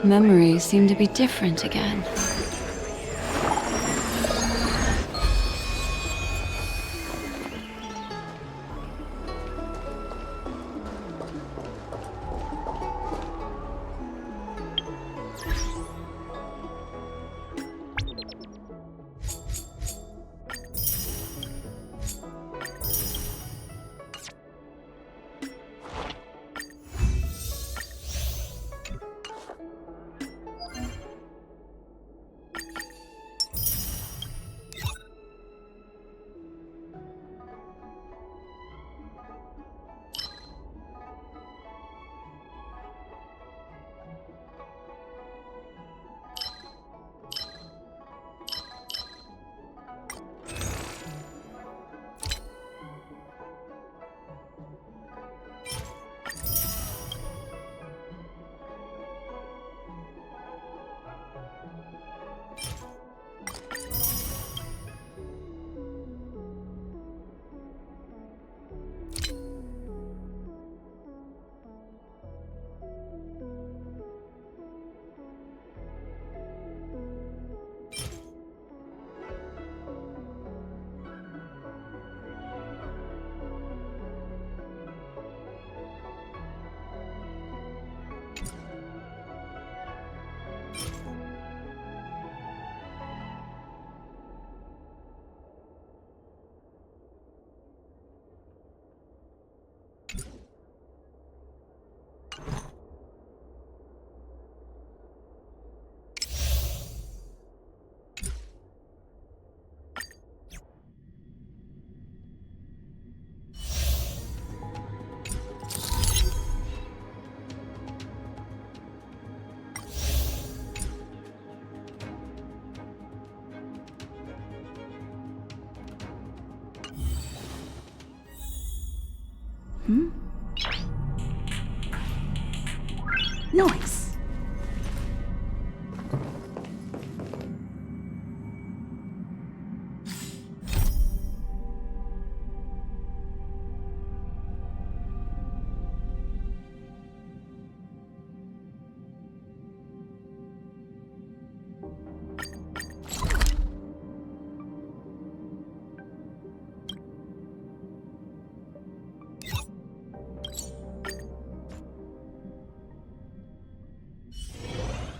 Memories seem to be different again. Noise.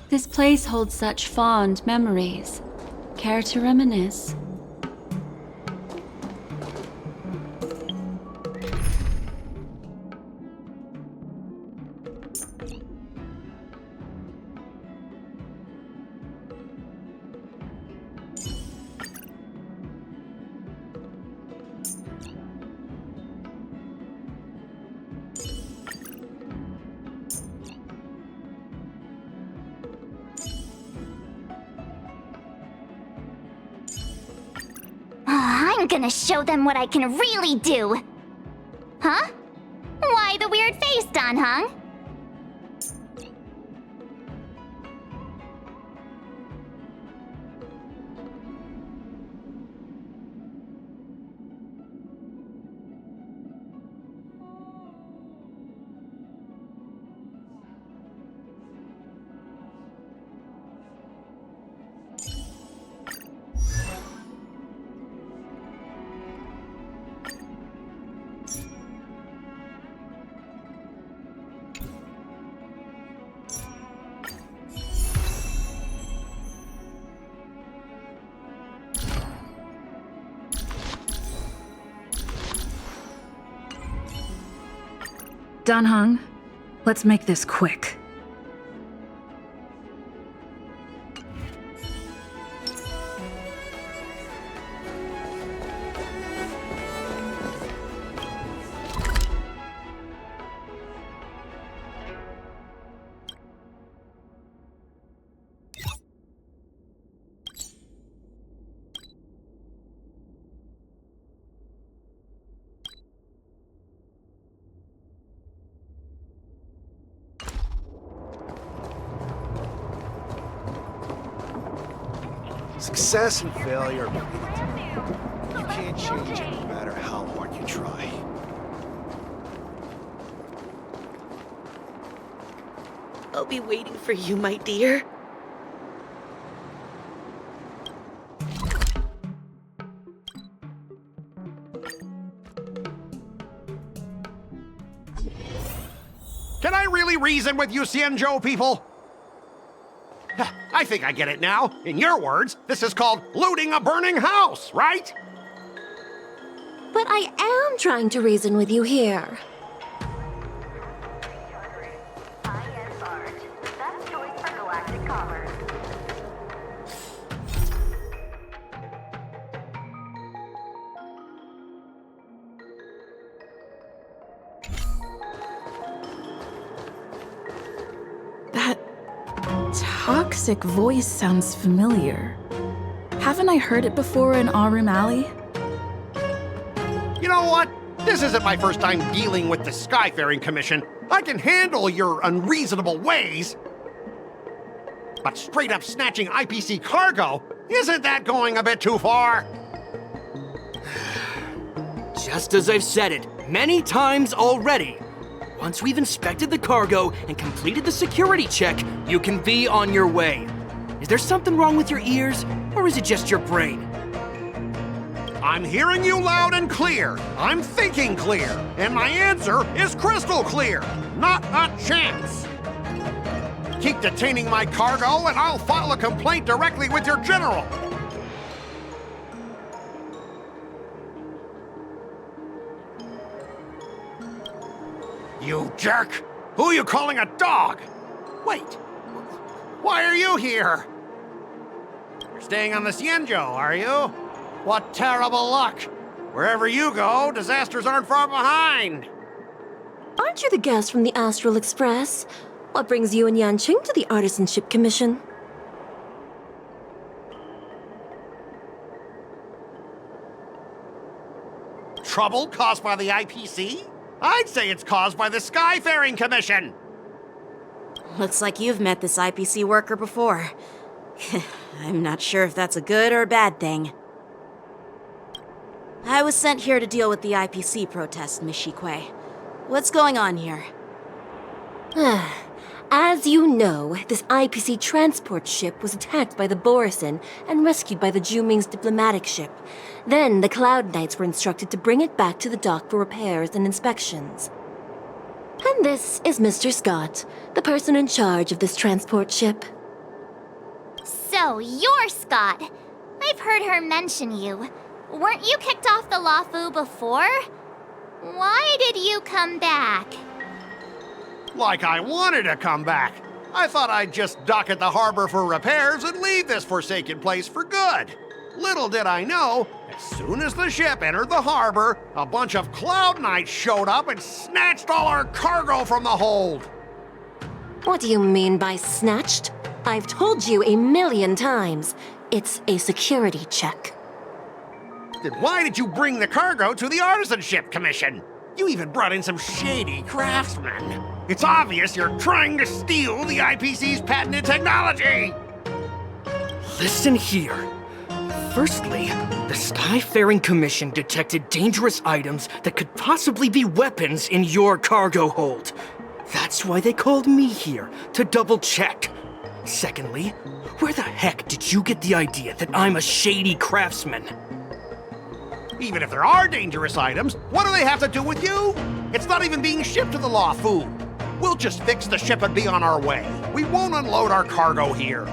This place holds such fond memories. Care to reminisce? I'm gonna show them what I can really do! Huh? Why the weird face, Dan Heng? Dan Heng, let's make this quick. Success and failure are predictable. You can't change it no matter how hard you try. I'll be waiting for you, my dear. Can I really reason with you Xianzhou people? I think I get it now. In your words, this is called looting a burning house, right? But I am trying to reason with you here. That toxic voice sounds familiar. Haven't I heard it before in Arum Alley? You know what? This isn't my first time dealing with the Skyfaring Commission. I can handle your unreasonable ways. But straight up snatching IPC cargo, isn't that going a bit too far? Just as I've said it many times already. Once we've inspected the cargo and completed the security check, you can be on your way. Is there something wrong with your ears, or is it just your brain? I'm hearing you loud and clear. I'm thinking clear. And my answer is crystal clear. Not a chance. Keep detaining my cargo and I'll file a complaint directly with your general. You jerk! Who are you calling a dog? Wait, why are you here? You're staying on the Xianzhou, are you? What terrible luck! Wherever you go, disasters aren't far behind! Aren't you the guest from the Astral Express? What brings you and Yanqing to the Artisanship Commission? Trouble caused by the IPC? I'd say it's caused by the Skyfaring Commission! Looks like you've met this IPC worker before. I'm not sure if that's a good or a bad thing. I was sent here to deal with the IPC protest, Miss Shikui. What's going on here? As you know, this IPC transport ship was attacked by the Borisin and rescued by the Juming's diplomatic ship. Then the Cloud Knights were instructed to bring it back to the dock for repairs and inspections. And this is Mr. Scott, the person in charge of this transport ship. So, you're Scott. I've heard her mention you. Weren't you kicked off the Lafu before? Why did you come back? Like I wanted to come back. I thought I'd just dock at the harbor for repairs and leave this forsaken place for good. Little did I know, as soon as the ship entered the harbor, a bunch of Cloud Knights showed up and snatched all our cargo from the hold. What do you mean by snatched? I've told you 1,000,000 times. It's a security check. Then why did you bring the cargo to the Artisanship Commission? You even brought in some shady craftsmen. It's obvious you're trying to steal the IPC's patented technology! Listen here. Firstly, the Skyfaring Commission detected dangerous items that could possibly be weapons in your cargo hold. That's why they called me here, to double check. Secondly, where the heck did you get the idea that I'm a shady craftsman? Even if there are dangerous items, what do they have to do with you? It's not even being shipped to the Lafu. We'll just fix the ship and be on our way. We won't unload our cargo here.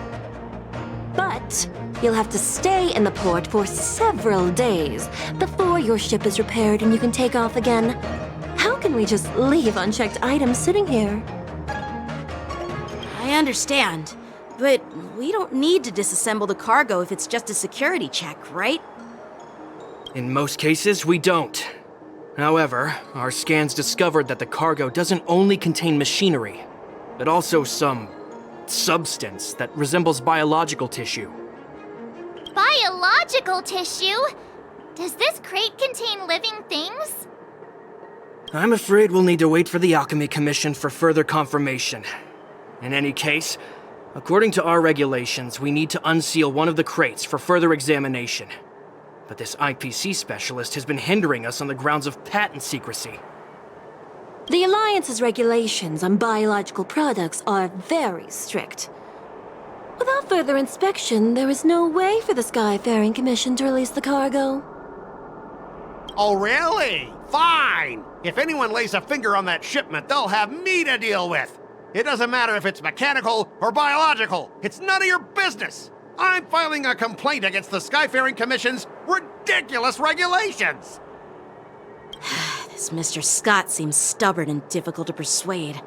But you'll have to stay in the port for several days before your ship is repaired and you can take off again. How can we just leave unchecked items sitting here? I understand, but we don't need to disassemble the cargo if it's just a security check, right? In most cases, we don't. However, our scans discovered that the cargo doesn't only contain machinery, but also some substance that resembles biological tissue. Biological tissue? Does this crate contain living things? I'm afraid we'll need to wait for the Alchemy Commission for further confirmation. In any case, according to our regulations, we need to unseal one of the crates for further examination. But this IPC specialist has been hindering us on the grounds of patent secrecy. The Alliance's regulations on biological products are very strict. Without further inspection, there is no way for the Skyfaring Commission to release the cargo. Oh, really? Fine! If anyone lays a finger on that shipment, they'll have me to deal with. It doesn't matter if it's mechanical or biological. It's none of your business. I'm filing a complaint against the Skyfaring Commission's ridiculous regulations. This Mr. Scott seems stubborn and difficult to persuade.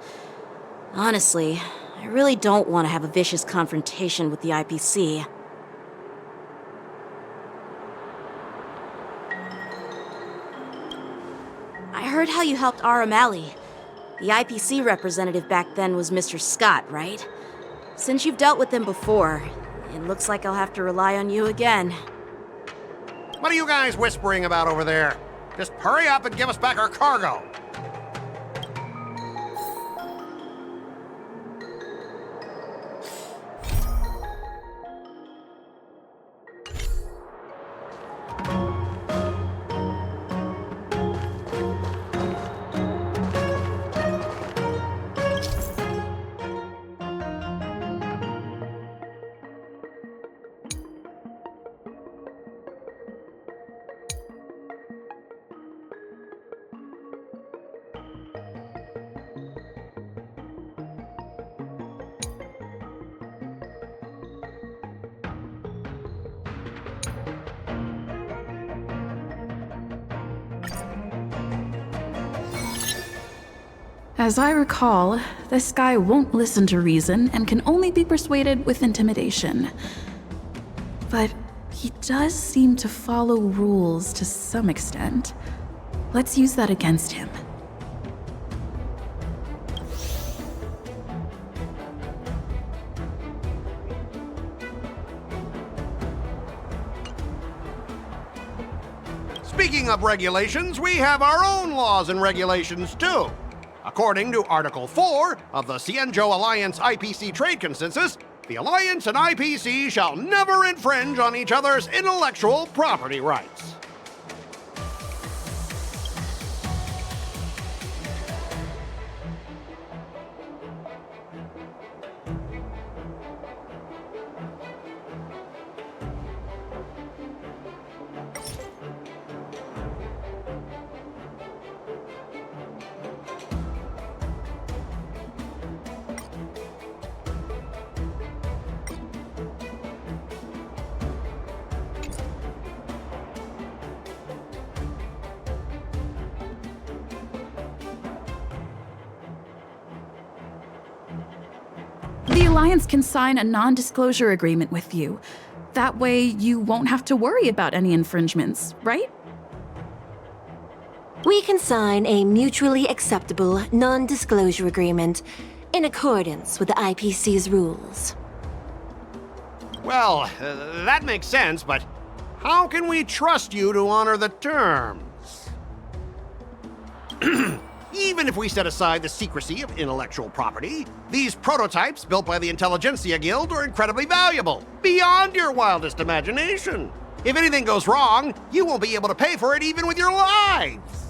Honestly, I really don't want to have a vicious confrontation with the IPC. I heard how you helped R. O'Malley. The IPC representative back then was Mr. Scott, right? Since you've dealt with him before, it looks like I'll have to rely on you again. What are you guys whispering about over there? Just hurry up and give us back our cargo. As I recall, this guy won't listen to reason and can only be persuaded with intimidation. But he does seem to follow rules to some extent. Let's use that against him. Speaking of regulations, we have our own laws and regulations too. According to Article 4 of the Cienjo Alliance IPC Trade Consensus, the Alliance and IPC shall never infringe on each other's intellectual property rights. The Alliance can sign a non-disclosure agreement with you. That way, you won't have to worry about any infringements, right? We can sign a mutually acceptable non-disclosure agreement in accordance with the IPC's rules. Well, that makes sense, but how can we trust you to honor the terms? Even if we set aside the secrecy of intellectual property, these prototypes built by the Intelligentsia Guild are incredibly valuable, beyond your wildest imagination. If anything goes wrong, you won't be able to pay for it even with your lives.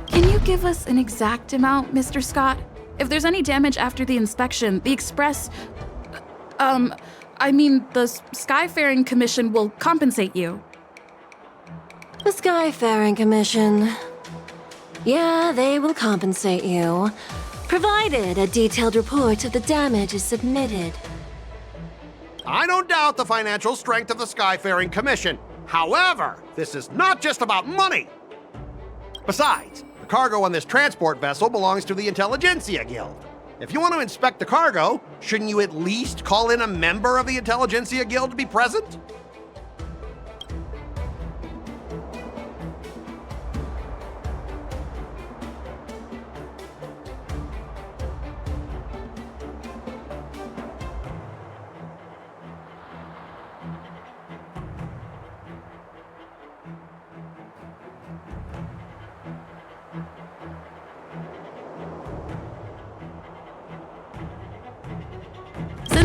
Can you give us an exact amount, Mr. Scott? If there's any damage after the inspection, the Express... the Skyfaring Commission will compensate you. The Skyfaring Commission. Yeah, they will compensate you, provided a detailed report of the damage is submitted. I don't doubt the financial strength of the Skyfaring Commission. However, this is not just about money. Besides, the cargo on this transport vessel belongs to the Intelligentsia Guild. If you want to inspect the cargo, shouldn't you at least call in a member of the Intelligentsia Guild to be present?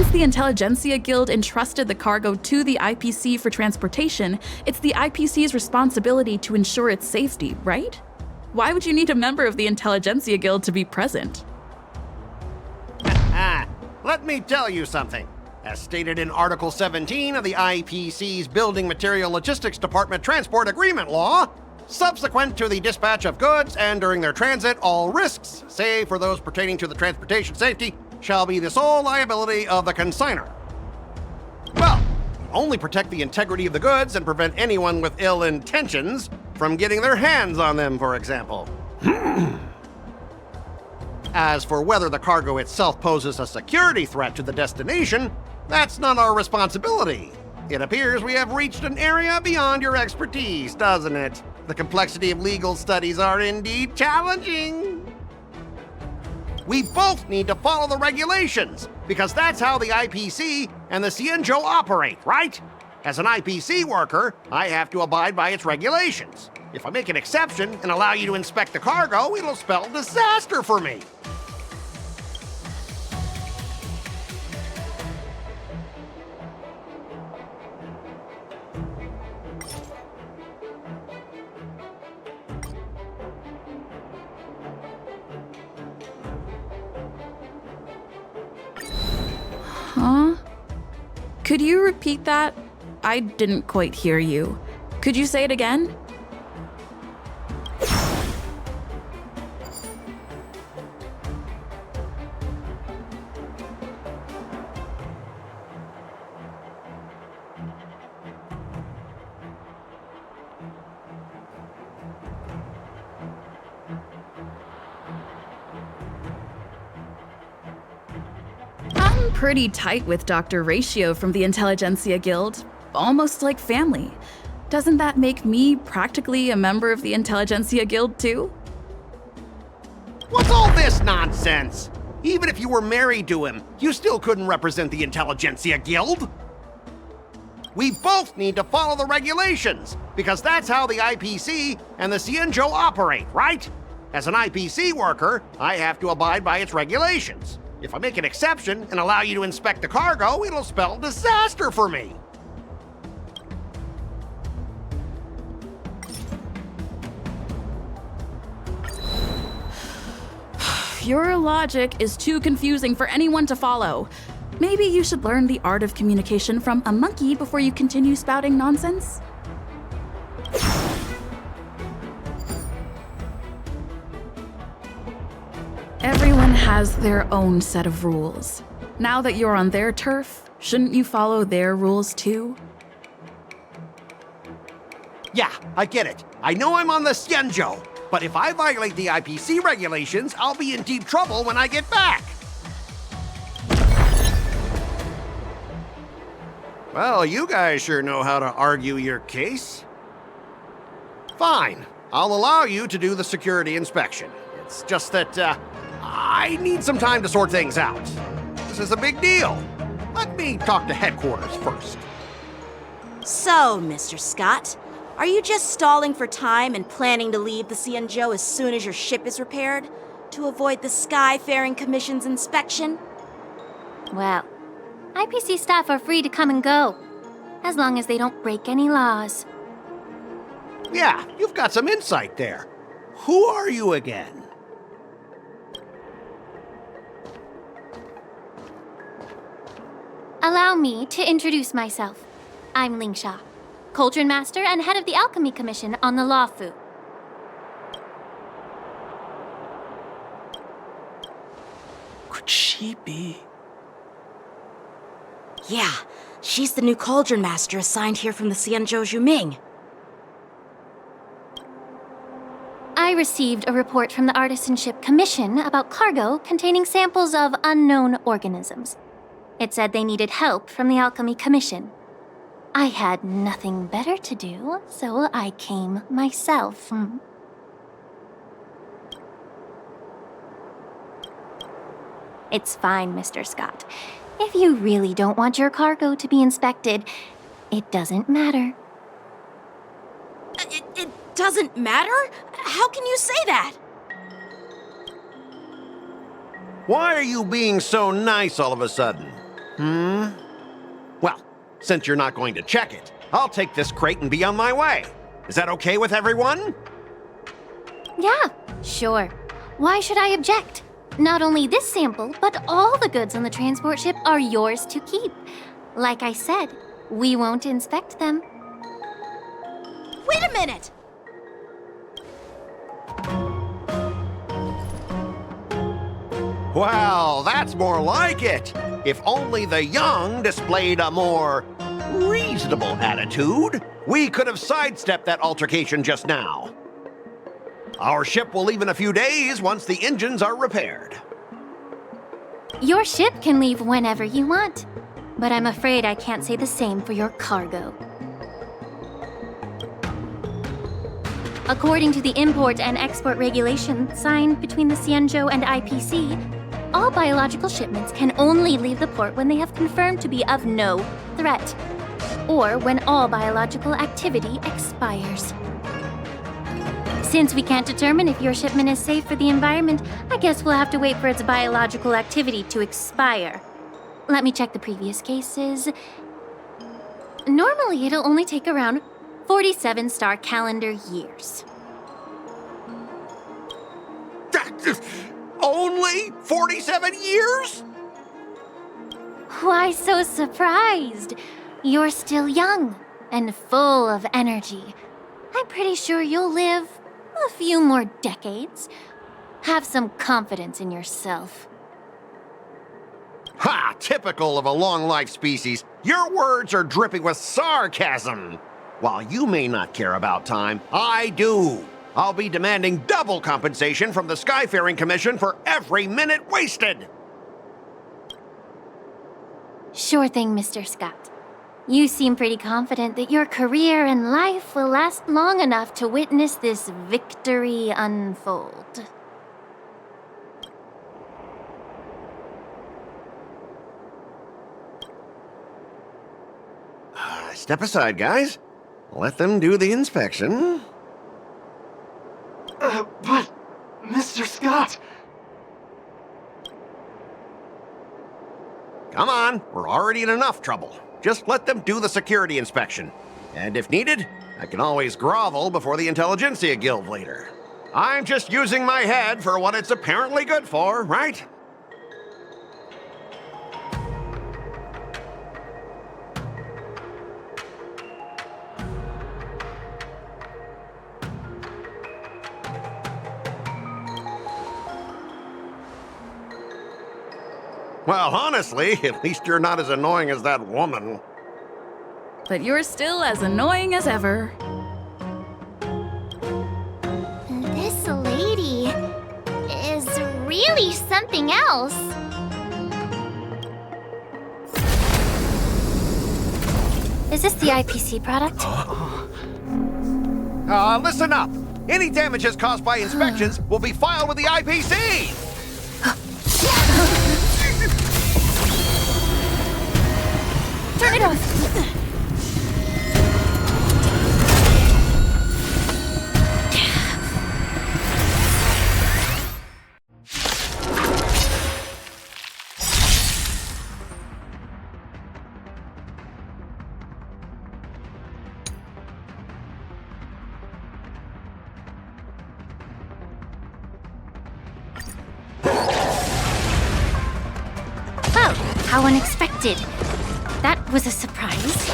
Since the Intelligentsia Guild entrusted the cargo to the IPC for transportation, it's the IPC's responsibility to ensure its safety, right? Why would you need a member of the Intelligentsia Guild to be present? Let me tell you something. As stated in Article 17 of the IPC's Building Material Logistics Department Transport Agreement Law, subsequent to the dispatch of goods and during their transit, all risks, save for those pertaining to the transportation safety, shall be the sole liability of the consignor. Well, only protect the integrity of the goods and prevent anyone with ill intentions from getting their hands on them, for example. As for whether the cargo itself poses a security threat to the destination, that's not our responsibility. It appears we have reached an area beyond your expertise, doesn't it? The complexity of legal studies are indeed challenging. We both need to follow the regulations, because that's how the IPC and the Cienjo operate, right? As an IPC worker, I have to abide by its regulations. If I make an exception and allow you to inspect the cargo, it'll spell disaster for me. Huh? Could you repeat that? I didn't quite hear you. Could you say it again? I'm pretty tight with Dr. Ratio from the Intelligentsia Guild, almost like family. Doesn't that make me practically a member of the Intelligentsia Guild too? What's all this nonsense? Even if you were married to him, you still couldn't represent the Intelligentsia Guild. We both need to follow the regulations, because that's how the IPC and the Cienjo operate, right? As an IPC worker, I have to abide by its regulations. If I make an exception and allow you to inspect the cargo, it'll spell disaster for me. Your logic is too confusing for anyone to follow. Maybe you should learn the art of communication from a monkey before you continue spouting nonsense? Everyone has their own set of rules. Now that you're on their turf, shouldn't you follow their rules too? Yeah, I get it. I know I'm on the Cienjo, but if I violate the IPC regulations, I'll be in deep trouble when I get back. Well, you guys sure know how to argue your case. Fine, I'll allow you to do the security inspection. It's just that, I need some time to sort things out. This is a big deal. Let me talk to headquarters first. So, Mr. Scott, are you just stalling for time and planning to leave the Cienjo as soon as your ship is repaired? To avoid the Skyfaring Commission's inspection? Well, IPC staff are free to come and go, as long as they don't break any laws. Yeah, you've got some insight there. Who are you again? Allow me to introduce myself. I'm Lingsha, Cauldron Master and head of the Alchemy Commission on the Lawfu. Could she be? Yeah, she's the new Cauldron Master assigned here from the Cienjo Juming. I received a report from the Artisanship Commission about cargo containing samples of unknown organisms. It said they needed help from the Alchemy Commission. I had nothing better to do, so I came myself. It's fine, Mr. Scott. If you really don't want your cargo to be inspected, it doesn't matter. It doesn't matter? How can you say that? Why are you being so nice all of a sudden? Well, since you're not going to check it, I'll take this crate and be on my way. Is that okay with everyone? Yeah, sure. Why should I object? Not only this sample, but all the goods on the transport ship are yours to keep. Like I said, we won't inspect them. Wait a minute! Well, that's more like it. If only the young displayed a more reasonable attitude, we could have sidestepped that altercation just now. Our ship will leave in a few days once the engines are repaired. Your ship can leave whenever you want, but I'm afraid I can't say the same for your cargo. According to the import and export regulation signed between the Xianzhou and IPC, all biological shipments can only leave the port when they have confirmed to be of no threat, or when all biological activity expires. Since we can't determine if your shipment is safe for the environment, I guess we'll have to wait for its biological activity to expire. Let me check the previous cases. Normally, it'll only take around 47 star calendar years. Only 47 years? Why so surprised? You're still young and full of energy. I'm pretty sure you'll live a few more decades. Have some confidence in yourself. Ha! Typical of a long-life species. Your words are dripping with sarcasm. While you may not care about time, I do. I'll be demanding double compensation from the Skyfaring Commission for every minute wasted. Sure thing, Mr. Scott. You seem pretty confident that your career and life will last long enough to witness this victory unfold. Step aside, guys. Let them do the inspection. But, Mr. Scott... Come on, we're already in enough trouble. Just let them do the security inspection. And if needed, I can always grovel before the Intelligentsia Guild later. I'm just using my head for what it's apparently good for, right? Well, honestly, at least you're not as annoying as that woman. But you're still as annoying as ever. This lady is really something else. Is this the IPC product? Listen up. Any damages caused by inspections will be filed with the IPC. Turn it off! Well, how unexpected. That was a surprise.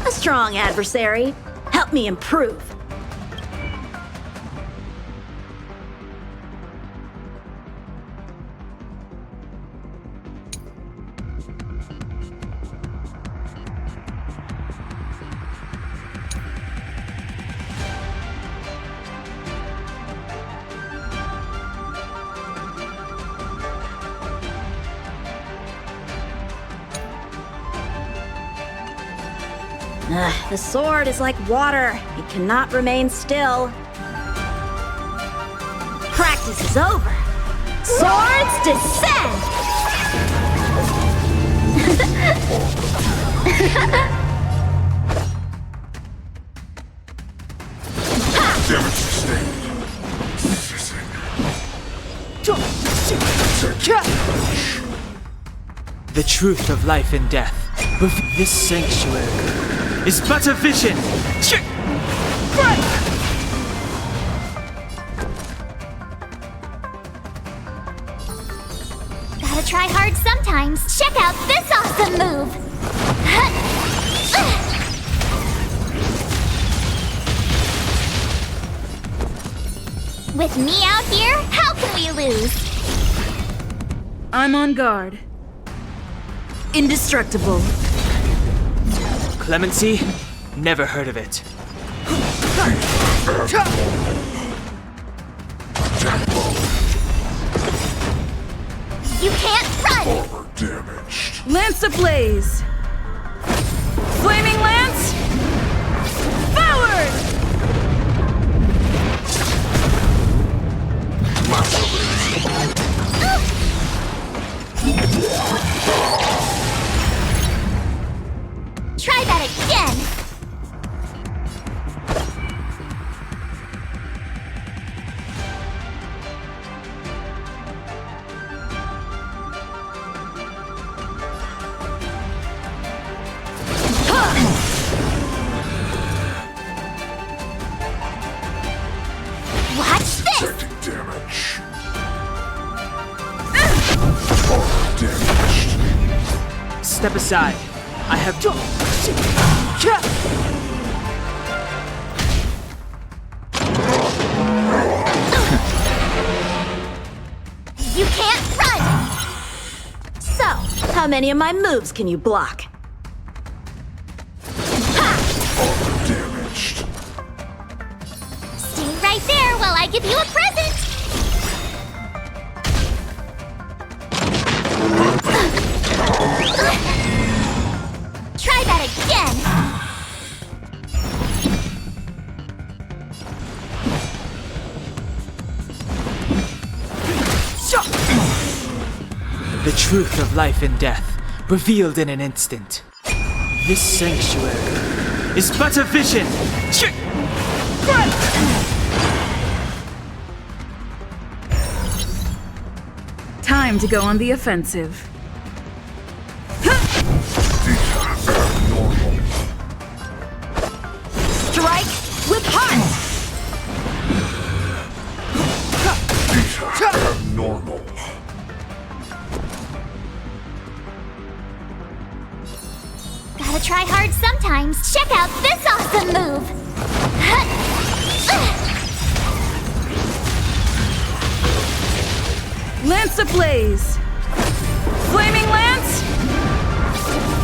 A strong adversary. Help me improve. The sword is like water. It cannot remain still. Practice is over. Swords descend! Damage sustained. Ceasing. The truth of life and death. This sanctuary is but a vision. Gotta try hard sometimes. Check out this awesome move! With me out here, how can we lose? I'm on guard. Indestructible. Clemency? Never heard of it. You can't run! Damaged. Lance ablaze! Flaming lance! Forward! Try that again! Watch this! Detecting damage. Damaged. Step aside. I have You can't run! So, how many of my moves can you block? Damaged. Stay right there while I give you a present! Try that again! the truth of life and death, revealed in an instant. This sanctuary is but a vision. Time to go on the offensive. Strike with heart! Abnormal. Gotta try hard sometimes. Check out this awesome move! Lance ablaze! Flaming lance!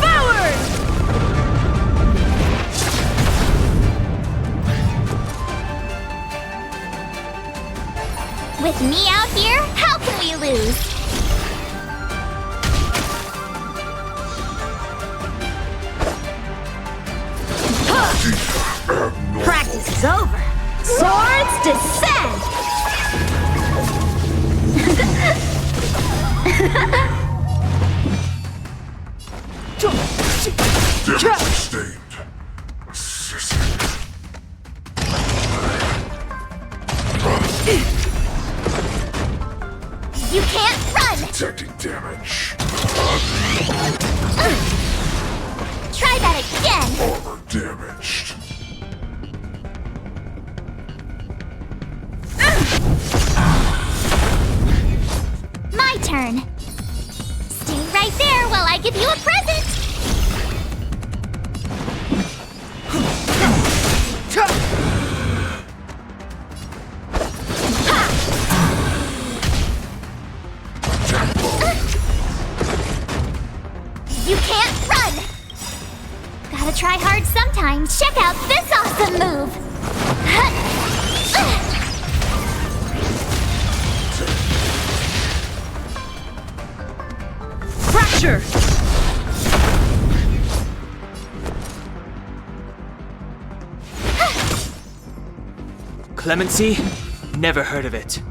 Forward! With me out here, how can we lose? Practice is over. Swords descend! Damage sustained. Assisting. You can't run! Detecting damage. Try that again! Armor damaged. My turn! Stay right there while I give you a present! You can't run! Gotta try hard sometimes. Check out this awesome move! Fracture! Clemency? Never heard of it.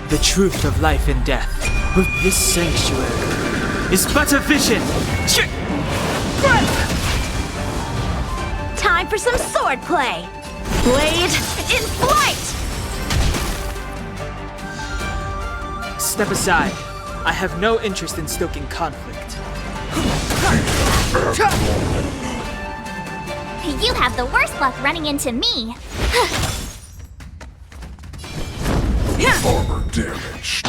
The truth of life and death. This sanctuary is but a vision. Time for some sword play! Blade in flight! Step aside. I have no interest in stoking conflict. You have the worst luck running into me. Armor damage.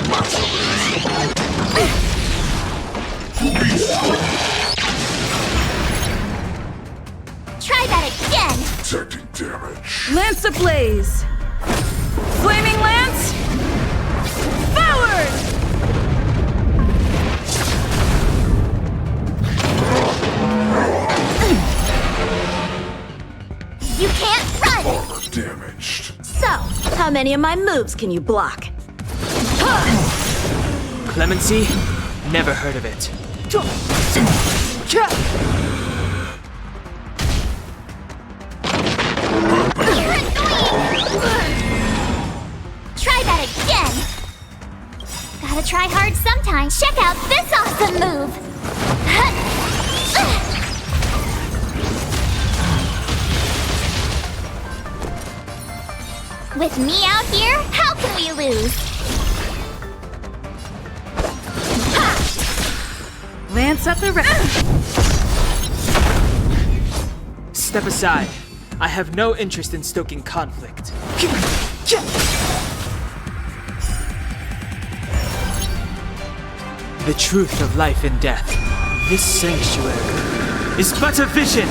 Try that again. Detecting damage. Lance ablaze! Flaming lance! Forward! You can't run! Armor damaged. So, how many of my moves can you block? Clemency? Never heard of it. You're annoying! Try that again! Gotta try hard sometimes. Check out this awesome move! With me out here, how can we lose? Lance at the Step aside. I have no interest in stoking conflict. The truth of life and death. This sanctuary is but a vision.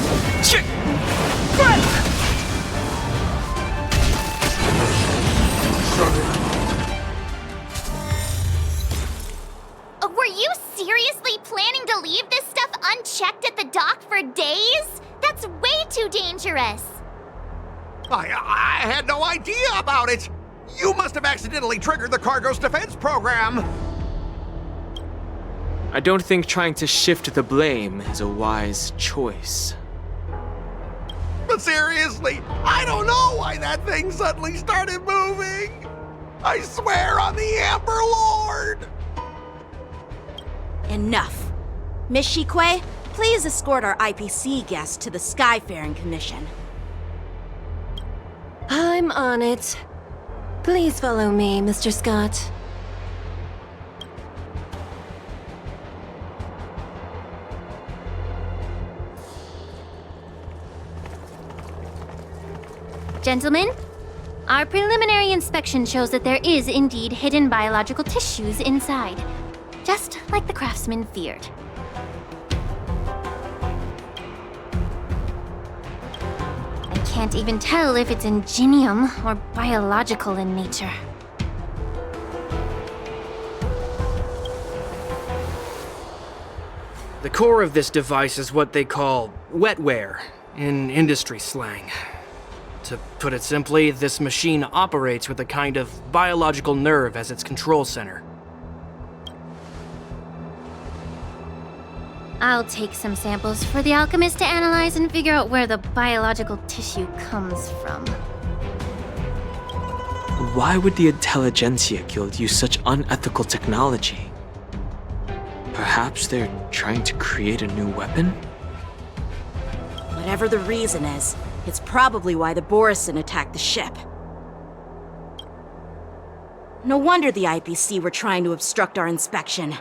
Were you seriously planning to leave this stuff unchecked at the dock for days? That's way too dangerous. I had no idea about it. You must have accidentally triggered the cargo's defense program. I don't think trying to shift the blame is a wise choice. But seriously, I don't know why that thing suddenly started moving. I swear on the Amber Lord. Enough. Miss Shikwe, please escort our IPC guest to the Skyfaring Commission. I'm on it. Please follow me, Mr. Scott. Gentlemen, our preliminary inspection shows that there is indeed hidden biological tissues inside, just like the craftsman feared. I can't even tell if it's ingenium or biological in nature. The core of this device is what they call wetware in industry slang. To put it simply, this machine operates with a kind of biological nerve as its control center. I'll take some samples for the alchemist to analyze and figure out where the biological tissue comes from. Why would the Intelligentsia Guild use such unethical technology? Perhaps they're trying to create a new weapon? Whatever the reason is, it's probably why the Borison attacked the ship. No wonder the IPC were trying to obstruct our inspection.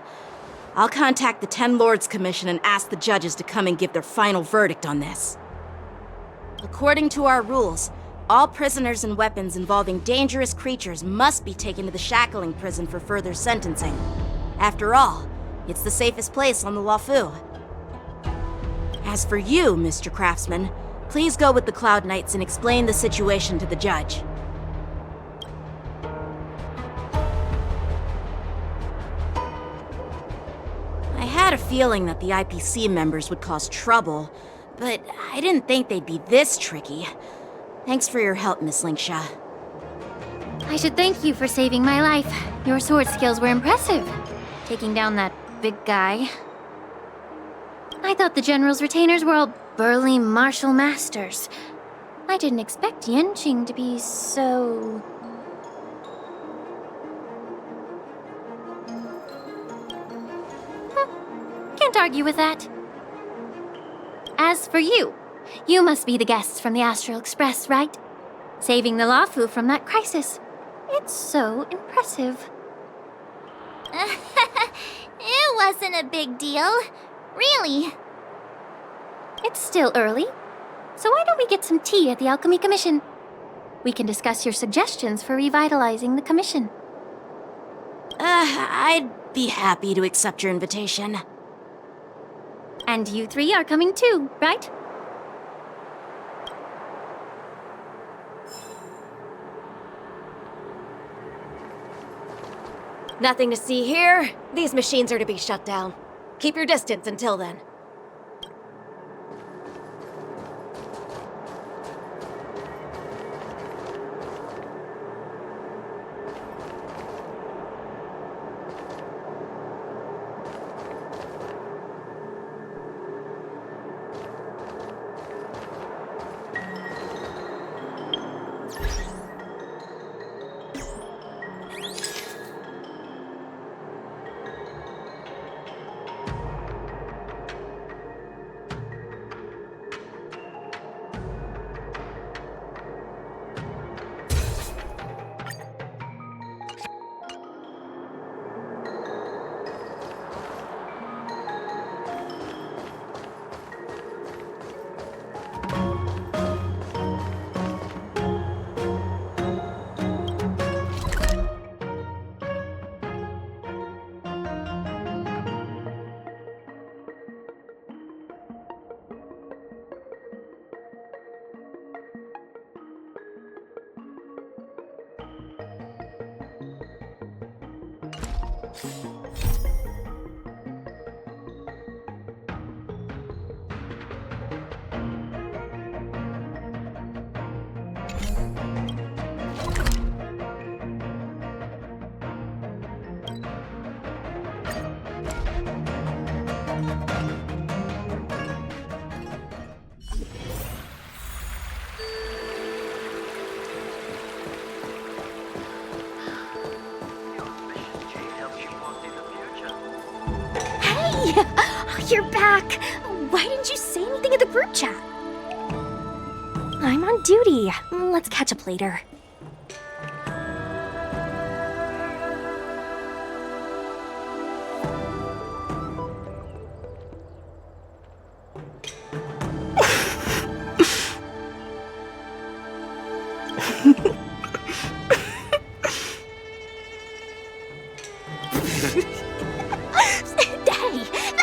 I'll contact the Ten Lords Commission and ask the judges to come and give their final verdict on this. According to our rules, all prisoners and weapons involving dangerous creatures must be taken to the shackling prison for further sentencing. After all, it's the safest place on the Luofu. As for you, Mr. Craftsman, please go with the Cloud Knights and explain the situation to the judge. I had a feeling that the IPC members would cause trouble, but I didn't think they'd be this tricky. Thanks for your help, Miss Linksha. I should thank you for saving my life. Your sword skills were impressive, taking down that big guy. I thought the General's retainers were all burly martial masters. I didn't expect Yenqing to be so... Can't argue with that. As for you, you must be the guests from the Astral Express, right? Saving the Luofu from that crisis. It's so impressive. It wasn't a big deal. Really. It's still early, so why don't we get some tea at the Alchemy Commission? We can discuss your suggestions for revitalizing the commission. I'd be happy to accept your invitation. And you three are coming too, right? Nothing to see here. These machines are to be shut down. Keep your distance until then. You're back! Why didn't you say anything in the group chat? I'm on duty. Let's catch up later.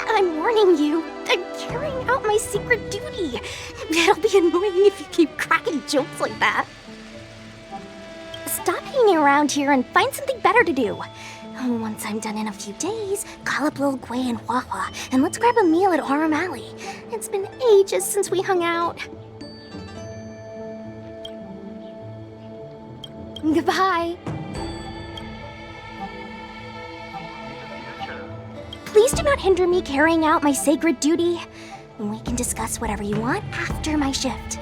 I'm warning you. I'm carrying out my secret duty. It'll be annoying if you keep cracking jokes like that. Stop hanging around here and find something better to do. Once I'm done in a few days, call up Lil Gwei and Hua and let's grab a meal at Aurum Alley. It's been ages since we hung out. Goodbye. Please do not hinder me carrying out my sacred duty. We can discuss whatever you want after my shift.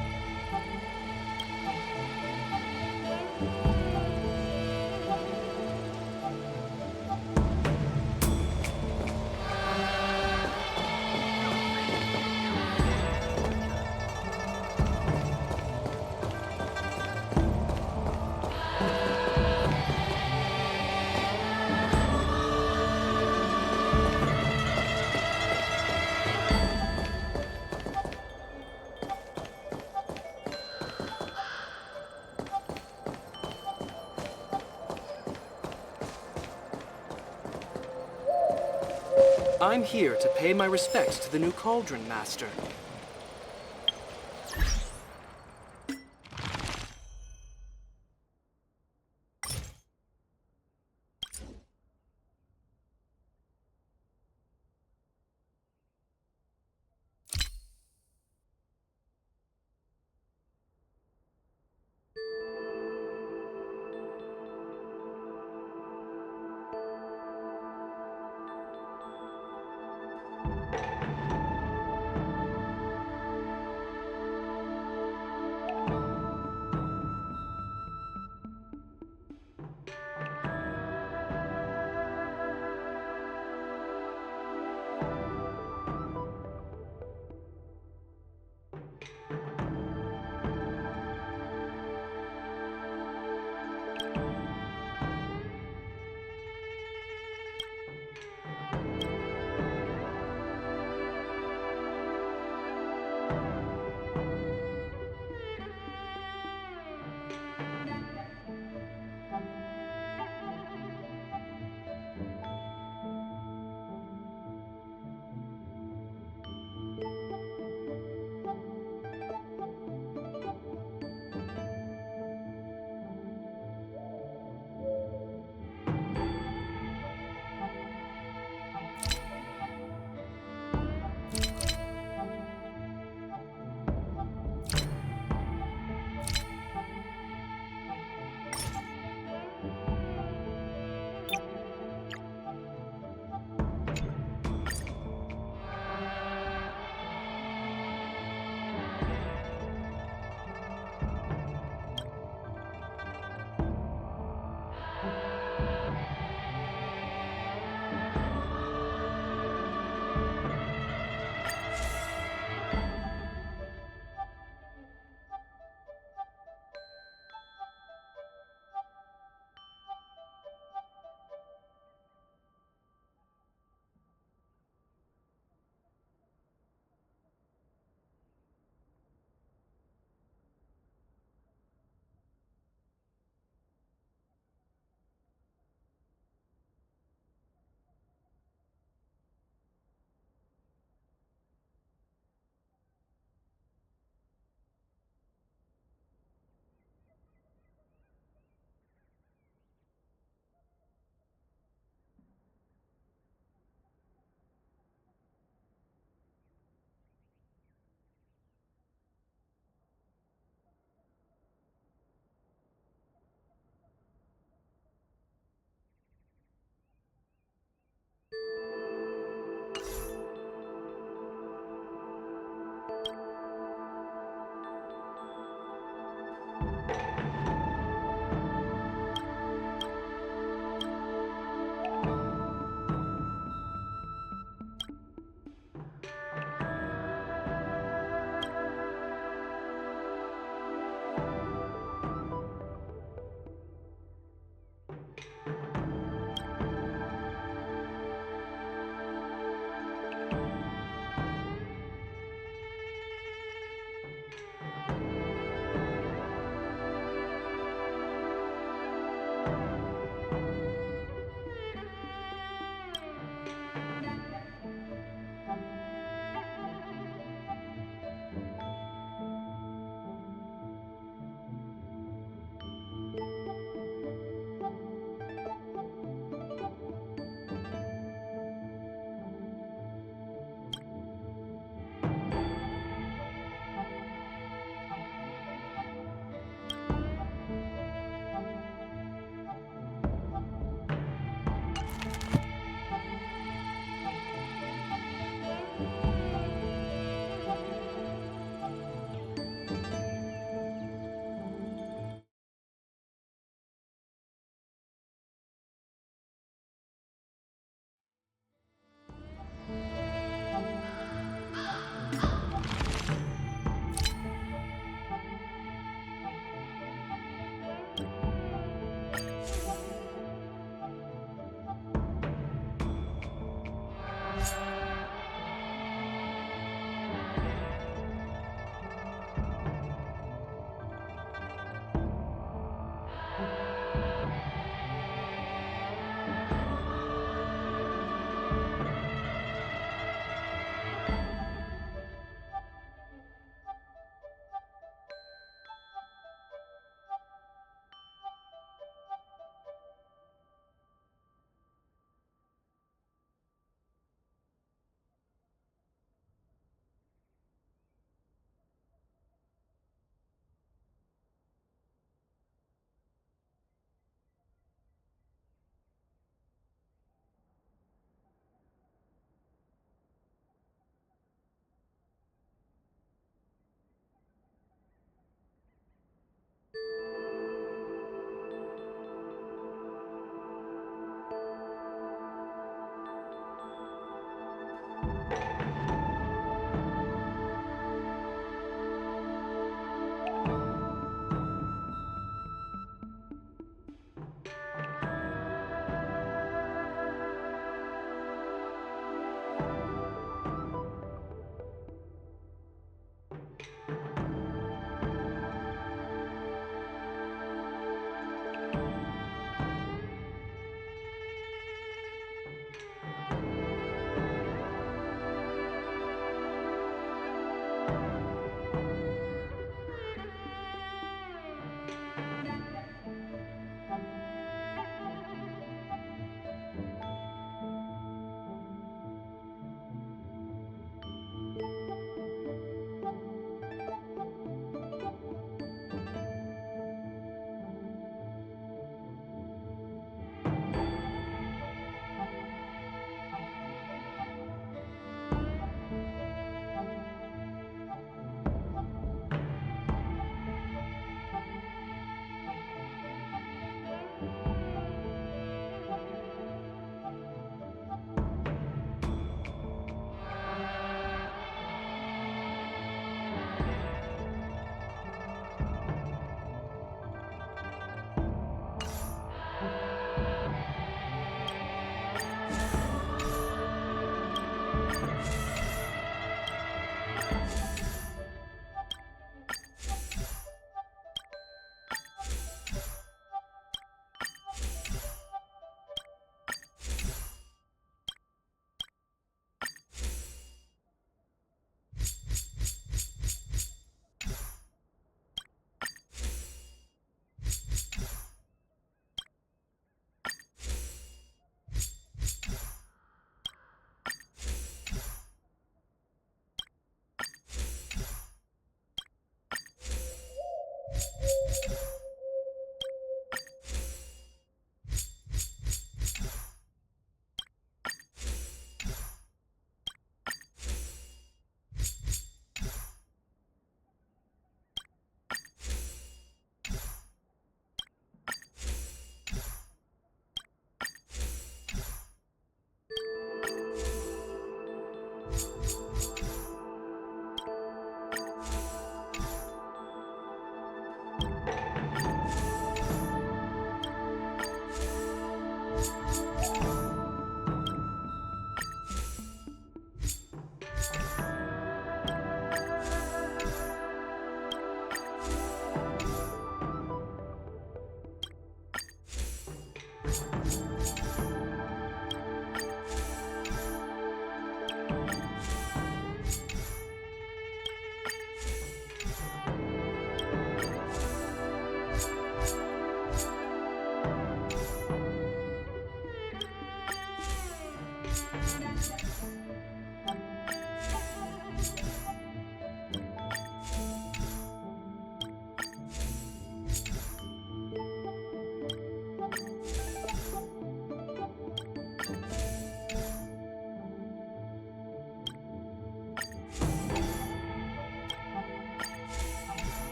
I'm here to pay my respects to the new Cauldron Master.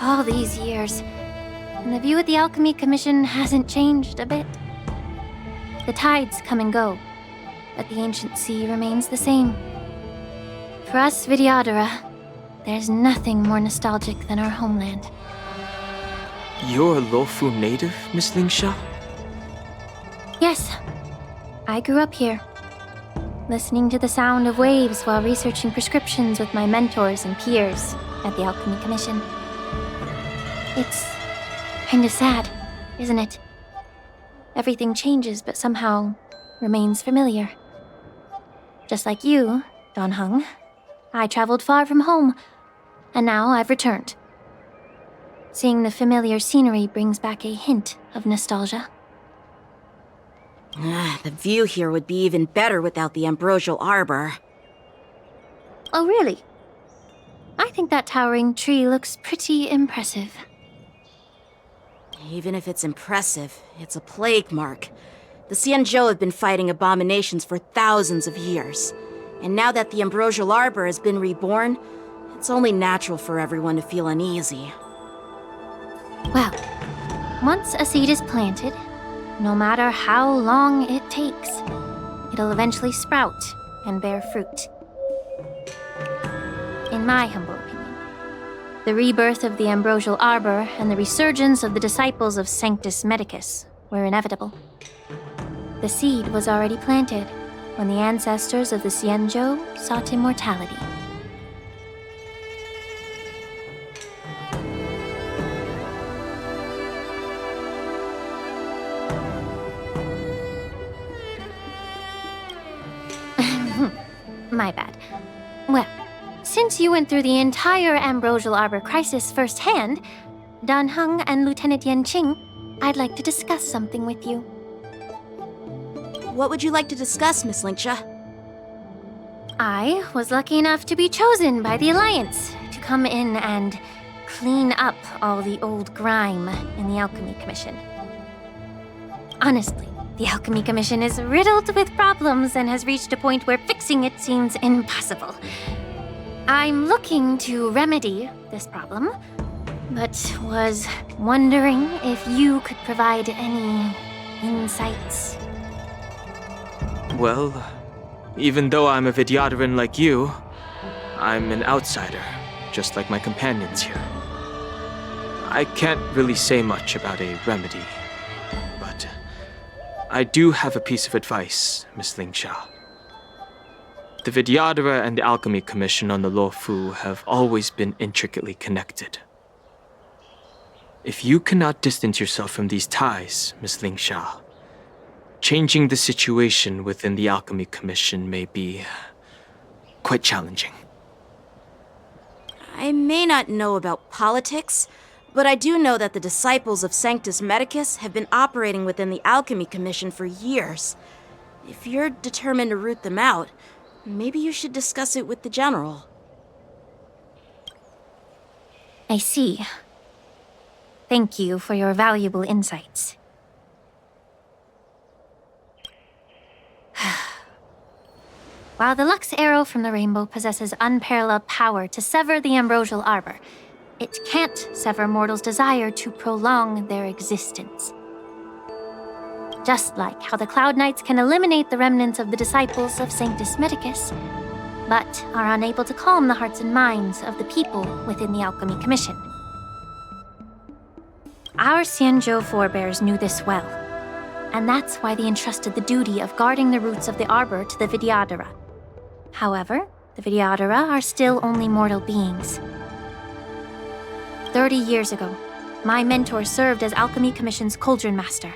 All these years, and the view at the Alchemy Commission hasn't changed a bit. The tides come and go, but the ancient sea remains the same. For us Vidyadhara, there's nothing more nostalgic than our homeland. You're a Lofu native, Miss Lingsha? Yes, I grew up here, listening to the sound of waves while researching prescriptions with my mentors and peers at the Alchemy Commission. It's kinda sad, isn't it? Everything changes but somehow remains familiar. Just like you, Don Hung, I traveled far from home, and now I've returned. Seeing the familiar scenery brings back a hint of nostalgia. The view here would be even better without the ambrosial arbor. Oh, really? I think that towering tree looks pretty impressive. Even if it's impressive, it's a plague mark. The Xianzhou have been fighting abominations for thousands of years. And now that the ambrosial arbor has been reborn, it's only natural for everyone to feel uneasy. Well, once a seed is planted, no matter how long it takes, it'll eventually sprout and bear fruit. In my humble opinion, the rebirth of the ambrosial arbor and the resurgence of the disciples of Sanctus Medicus were inevitable. The seed was already planted when the ancestors of the Xianzhou sought immortality. My bad. Well, since you went through the entire Ambrosial Arbor crisis firsthand, Dan Heng and Lieutenant Yanqing, I'd like to discuss something with you. What would you like to discuss, Miss Lingsha? I was lucky enough to be chosen by the Alliance to come in and clean up all the old grime in the Alchemy Commission. Honestly, the Alchemy Commission is riddled with problems and has reached a point where fixing it seems impossible. I'm looking to remedy this problem, but was wondering if you could provide any insights. Well, even though I'm a Vidyadharan like you, I'm an outsider, just like my companions here. I can't really say much about a remedy, but I do have a piece of advice, Miss Lingsha. The Vidyadhara and the Alchemy Commission on the Luofu have always been intricately connected. If you cannot distance yourself from these ties, Miss Lingsha, changing the situation within the Alchemy Commission may be quite challenging. I may not know about politics, but I do know that the disciples of Sanctus Medicus have been operating within the Alchemy Commission for years. If you're determined to root them out, maybe you should discuss it with the General. I see. Thank you for your valuable insights. While the Lux Arrow from the Rainbow possesses unparalleled power to sever the Ambrosial Arbor, it can't sever mortals' desire to prolong their existence. Just like how the Cloud Knights can eliminate the remnants of the disciples of Sanctus Medicus, but are unable to calm the hearts and minds of the people within the Alchemy Commission. Our Xianzhou forebears knew this well, and that's why they entrusted the duty of guarding the roots of the arbor to the Vidyadhara. However, the Vidyadhara are still only mortal beings. 30 years ago, my mentor served as Alchemy Commission's Cauldron Master.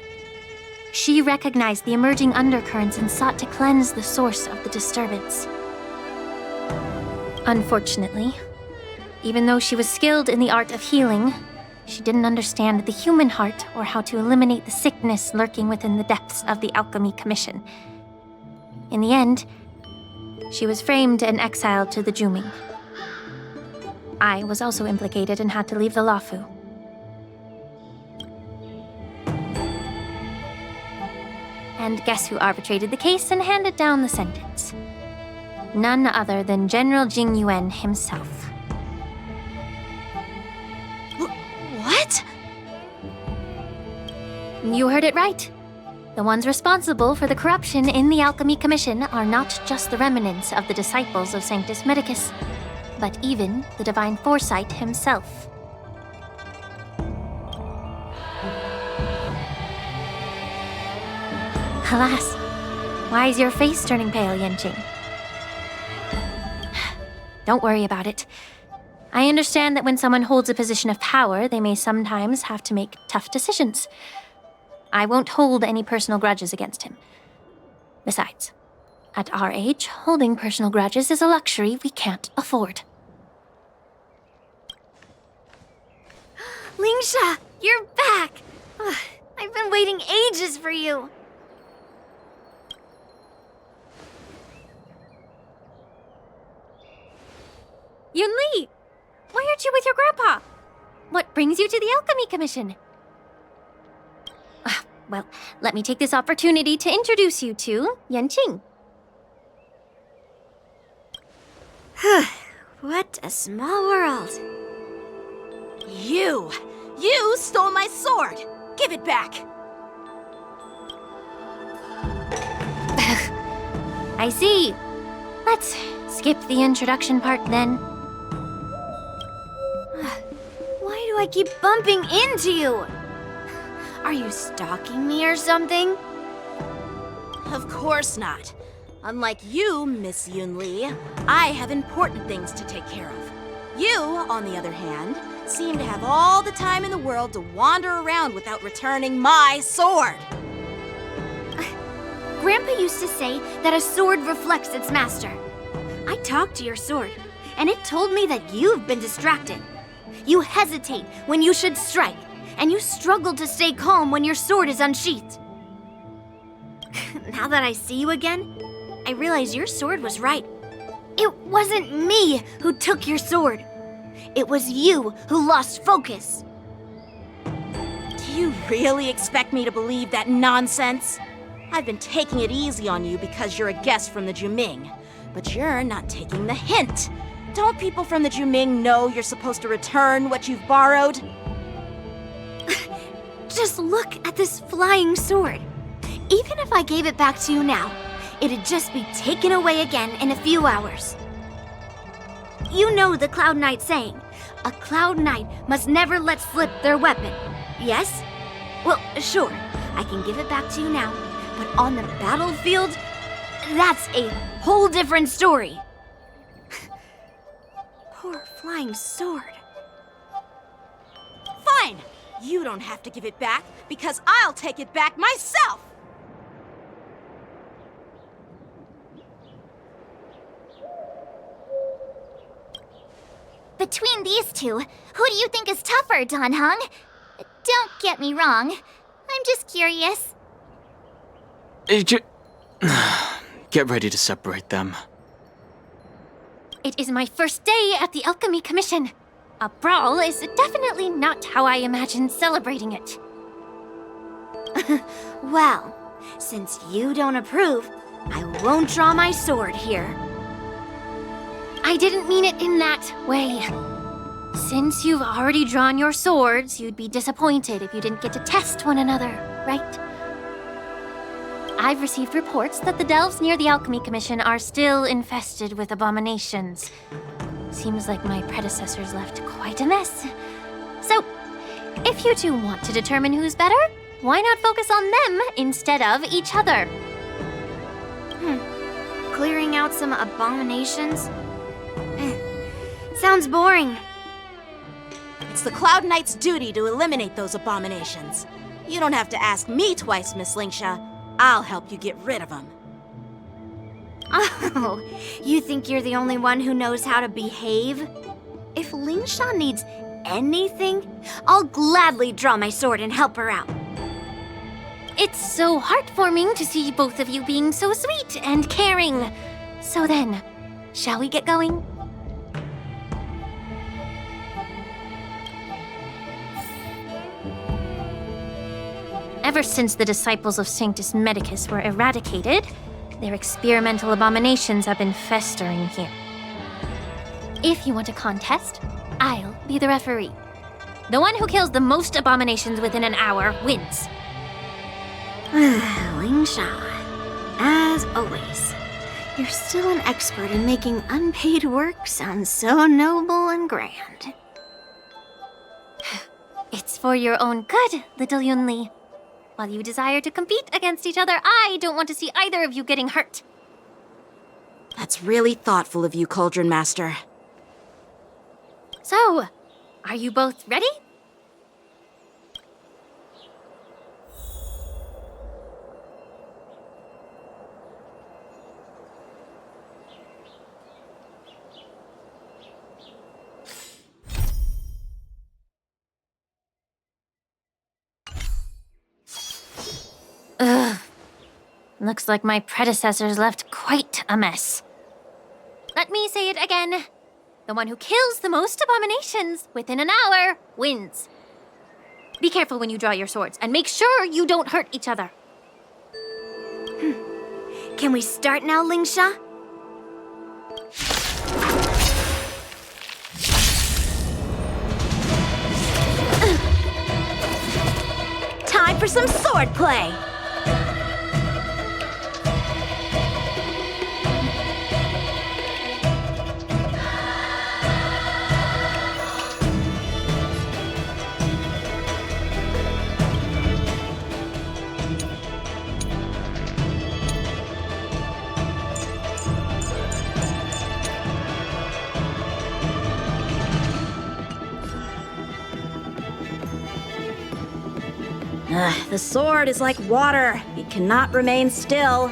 She recognized the emerging undercurrents and sought to cleanse the source of the disturbance. Unfortunately, even though she was skilled in the art of healing, she didn't understand the human heart or how to eliminate the sickness lurking within the depths of the Alchemy Commission. In the end, she was framed and exiled to the Juming. I was also implicated and had to leave the Lafu. And guess who arbitrated the case and handed down the sentence? None other than General Jing Yuan himself. What? You heard it right. The ones responsible for the corruption in the Alchemy Commission are not just the remnants of the disciples of Sanctus Medicus, but even the Divine Foresight himself. Alas, why is your face turning pale, Yanqing? Don't worry about it. I understand that when someone holds a position of power, they may sometimes have to make tough decisions. I won't hold any personal grudges against him. Besides, at our age, holding personal grudges is a luxury we can't afford. Lingsha, you're back! Ugh, I've been waiting ages for you. Yunli! Why aren't you with your grandpa? What brings you to the Alchemy Commission? Well, let me take this opportunity to introduce you to Yanqing. What a small world. You stole my sword! Give it back! I see. Let's skip the introduction part then. Why do I keep bumping into you? Are you stalking me or something? Of course not. Unlike you, Miss Yunli, I have important things to take care of. You, on the other hand, seem to have all the time in the world to wander around without returning my sword. Grandpa used to say that a sword reflects its master. I talked to your sword, and it told me that you've been distracted. You hesitate when you should strike, and you struggle to stay calm when your sword is unsheathed. Now that I see you again, I realize your sword was right. It wasn't me who took your sword. It was you who lost focus. Do you really expect me to believe that nonsense? I've been taking it easy on you because you're a guest from the Juming, but you're not taking the hint. Don't people from the Juming know you're supposed to return what you've borrowed? Just look at this flying sword. Even if I gave it back to you now, it'd just be taken away again in a few hours. You know the Cloud Knight saying, a Cloud Knight must never let slip their weapon, yes? Well, sure, I can give it back to you now, but on the battlefield, that's a whole different story. Poor flying sword. Fine! You don't have to give it back, because I'll take it back myself! Between these two, who do you think is tougher, Dan Heng? Don't get me wrong. I'm just curious. Get ready to separate them. It is my first day at the Alchemy Commission. A brawl is definitely not how I imagined celebrating it. Well, since you don't approve, I won't draw my sword here. I didn't mean it in that way. Since you've already drawn your swords, you'd be disappointed if you didn't get to test one another, right? I've received reports that the delves near the Alchemy Commission are still infested with abominations. Seems like my predecessors left quite a mess. So, if If you two want to determine who's better, why not focus on them instead of each other? Clearing out some abominations? Sounds boring. It's the Cloud Knight's duty to eliminate those abominations. You don't have to ask me twice, Miss Lingsha. I'll help you get rid of them. Oh, you think you're the only one who knows how to behave? If Lingsha needs anything, I'll gladly draw my sword and help her out. It's so heartwarming to see both of you being so sweet and caring. So then, shall we get going? Ever since the disciples of Sanctus Medicus were eradicated, their experimental abominations have been festering here. If you want a contest, I'll be the referee. The one who kills the most abominations within an hour wins. Lingsha, as always, you're still an expert in making unpaid work sound so noble and grand. It's for your own good, little Yunli. While you desire to compete against each other, I don't want to see either of you getting hurt. That's really thoughtful of you, Cauldron Master. So, are you both ready? Ugh. Looks like my predecessors left quite a mess. Let me say it again. The one who kills the most abominations within an hour wins. Be careful when you draw your swords, and make sure you don't hurt each other. Can we start now, Lingsha? Time for some sword play! The sword is like water. It cannot remain still.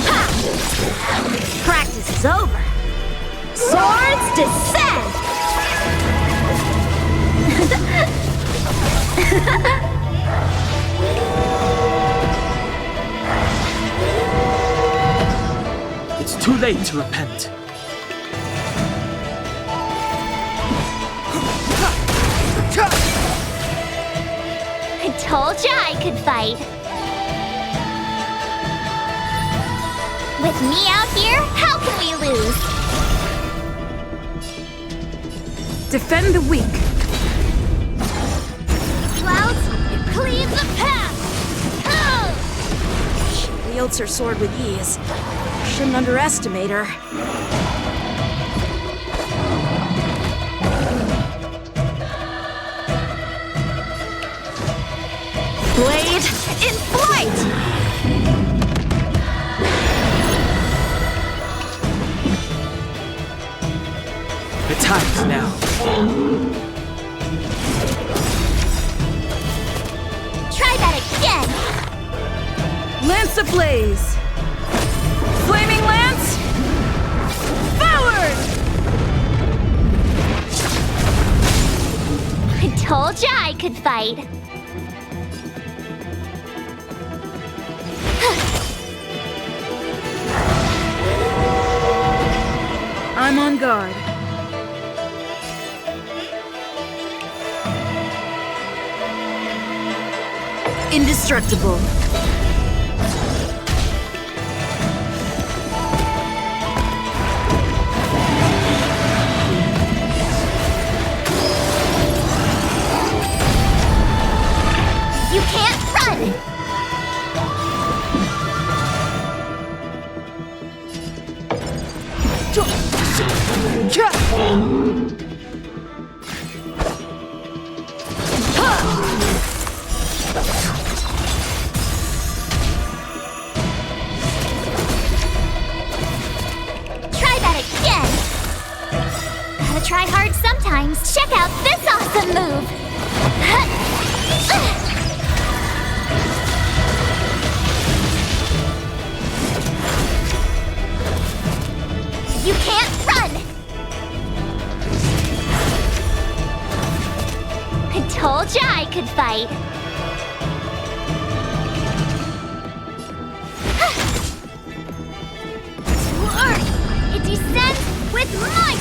Ha! Practice is over. Swords descend! It's too late to repent. I told ya I could fight. With me out here, how can we lose? Defend the weak. Clouds, cleave the path! She wields her sword with ease. Shouldn't underestimate her. Blade in flight! The time is now. Try that again! Lance ablaze! Flaming lance! Forward! I told ya I could fight. I'm on guard. Indestructible. You can't run! You can't run! I told ya I could fight. To Earth, it descends with might!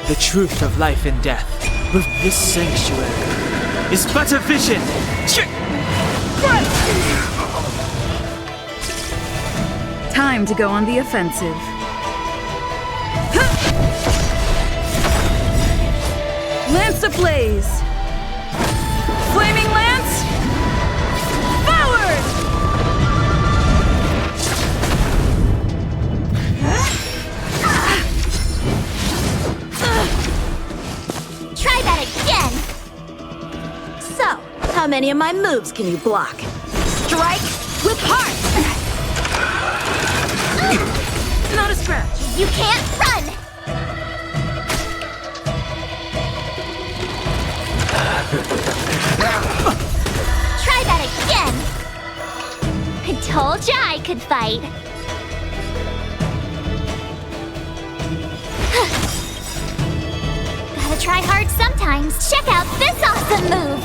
The truth of life and death with this sanctuary is but a vision. Time to go on the offensive. Lance ablaze! Flaming lance! Forward! Try that again! So, how many of my moves can you block? Strike with heart! Not a scratch. You can't run! Try that again! I told ya I could fight. Gotta try hard sometimes. Check out this awesome move!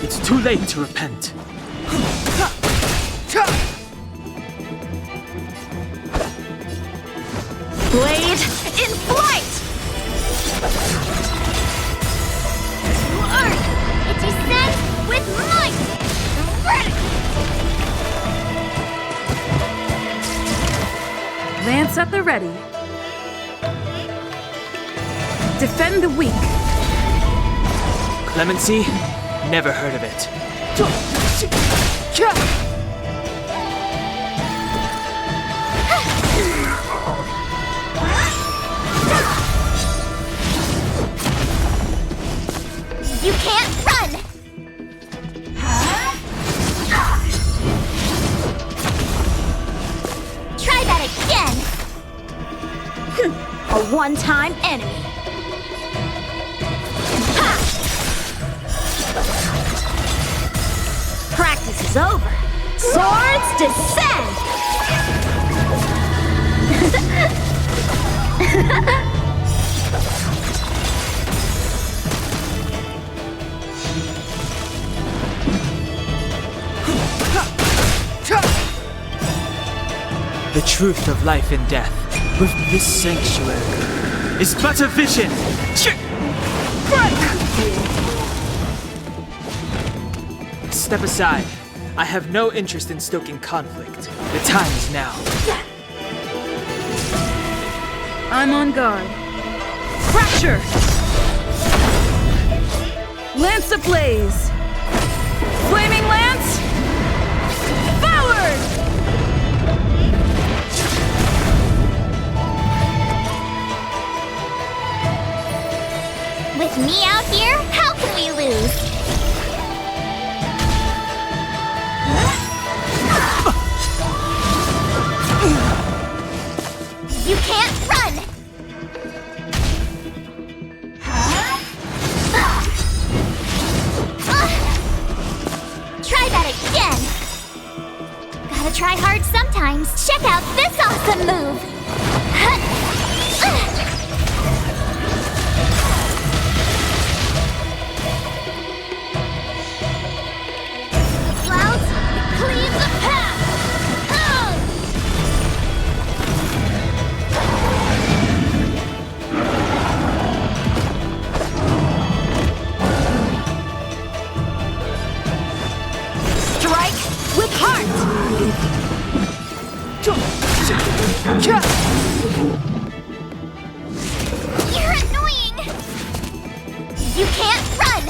It's too late to repent. Blade in flight! To Earth, it descends with might! Lance at the ready. Defend the weak. Clemency? Never heard of it. You can't run! Try that again! A one-time enemy. Practice is over. Swords descend! The truth of life and death with this sanctuary is but a vision. Step aside. I have no interest in stoking conflict. The time is now. I'm on guard. Fracture! Lance ablaze! Flaming lance! Forward! With me out here, how can we lose? You can't run! Try that again! Gotta try hard sometimes. Check out this awesome move! Clouds, cleave the path! Strike with heart! You're annoying! You can't run!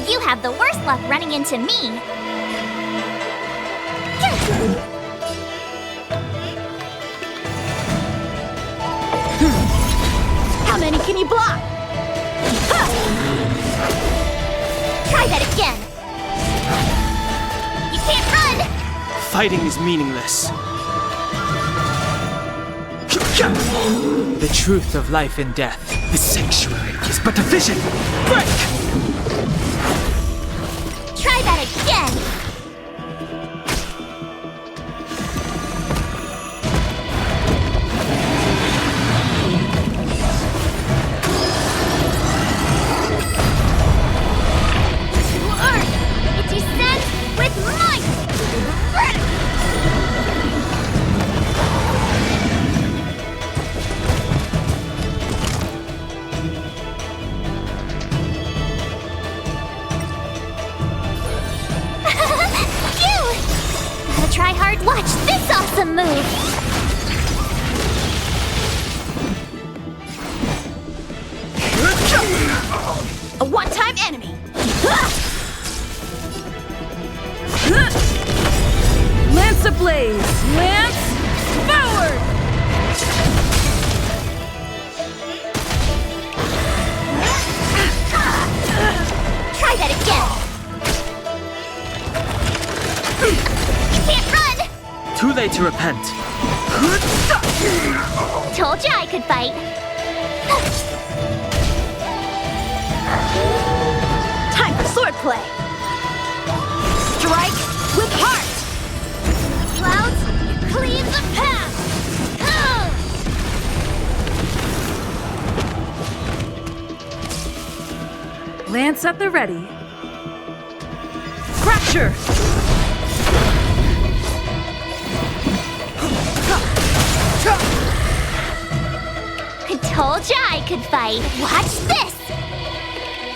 You have the worst luck running into to me. How many can you block? Try that again. You can't run! Fighting is meaningless. The truth of life and death. The sanctuary is but a vision! Break! Try that again! It descends with might! Try hard, watch this awesome move! A one-time enemy! Lance ablaze! Lance forward! Try that again! Can't run! Too late to repent. Told you I could fight. Time for swordplay! Strike with heart! Clouds, cleave the path! Lance at the ready. Fracture! I told you I could fight. Watch this!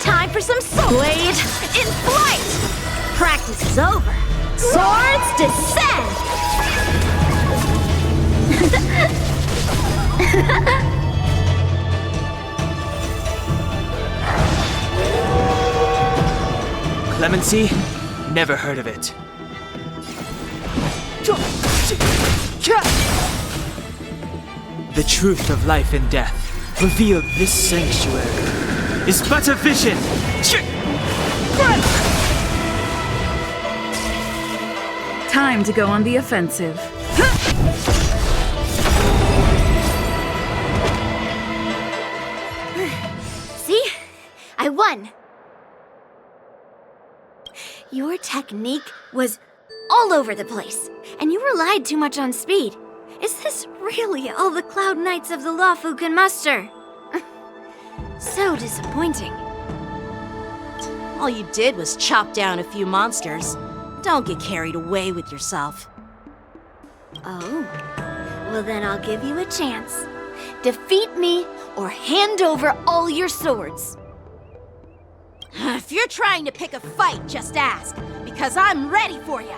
Time for some sword blade in flight! Practice is over. Swords descend! Clemency? Never heard of it. The truth of life and death, revealed this sanctuary, is but a vision! Time to go on the offensive. See? I won! Your technique was all over the place, and you relied too much on speed. Is this really all the Cloud Knights of the Lawfu can muster? So disappointing. All you did was chop down a few monsters. Don't get carried away with yourself. Oh. Well, then I'll give you a chance. Defeat me or hand over all your swords. If you're trying to pick a fight, just ask, because I'm ready for you.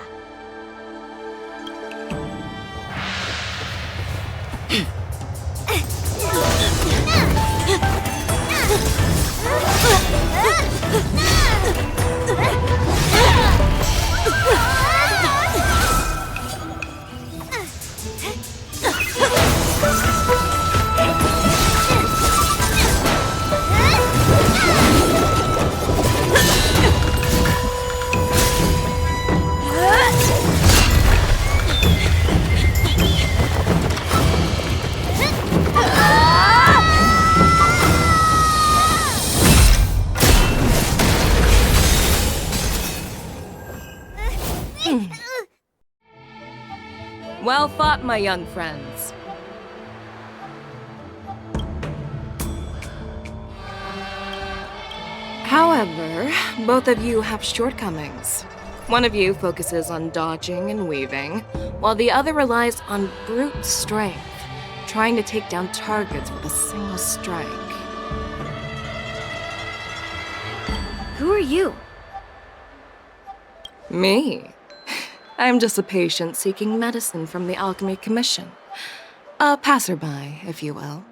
Well fought, my young friends. However, both of you have shortcomings. One of you focuses on dodging and weaving, while the other relies on brute strength, trying to take down targets with a single strike. Who are you? Me? I'm just a patient seeking medicine from the Alchemy Commission. A passerby, if you will.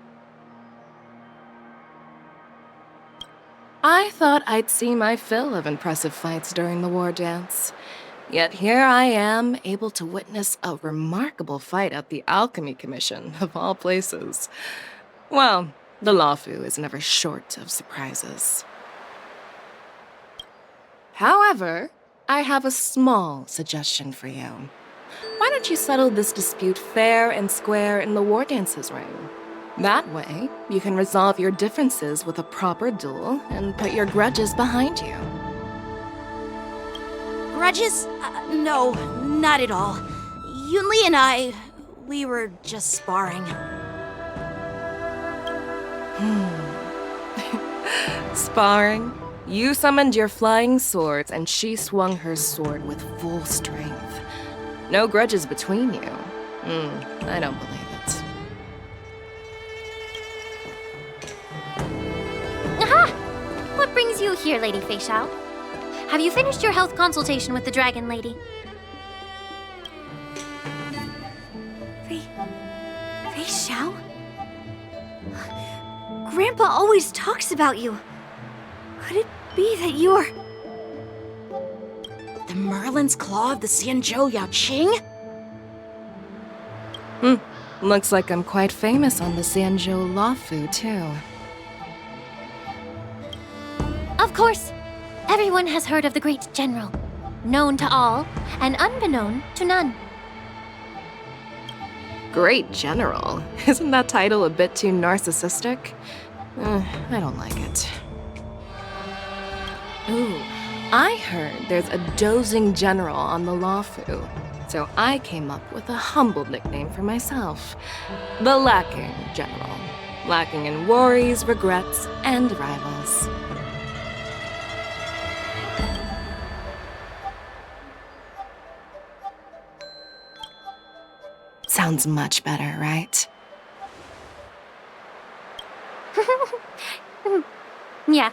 I I thought I'd see my fill of impressive fights during the war dance. Yet here I am, able to witness a remarkable fight at the Alchemy Commission, of all places. Well, the Lawfu is never short of surprises. However, I have a small suggestion for you. Why don't you settle this dispute fair and square in the war dances ring? That way, you can resolve your differences with a proper duel and put your grudges behind you. Grudges? No, not at all. Yunli and I, we were just sparring. Sparring? You summoned your flying swords and she swung her sword with full strength. No grudges between you. I don't believe it. Aha! What brings you here, Lady Fei Xiao? Have you finished your health consultation with the Dragon Lady? Fei Xiao? Grandpa always talks about you. Could it be that you're... The Merlin's Claw of the Xianzhou Yao Qing? Looks like I'm quite famous on the Xianzhou Lawfu, too. Of course. Everyone has heard of the great general. Known to all, and unbeknown to none. Great General? Isn't that title a bit too narcissistic? I don't like it. Ooh, I heard there's a dozing general on the Lawfu, so I came up with a humble nickname for myself. The Lacking General. Lacking in worries, regrets, and rivals. Sounds much better, right? Yeah,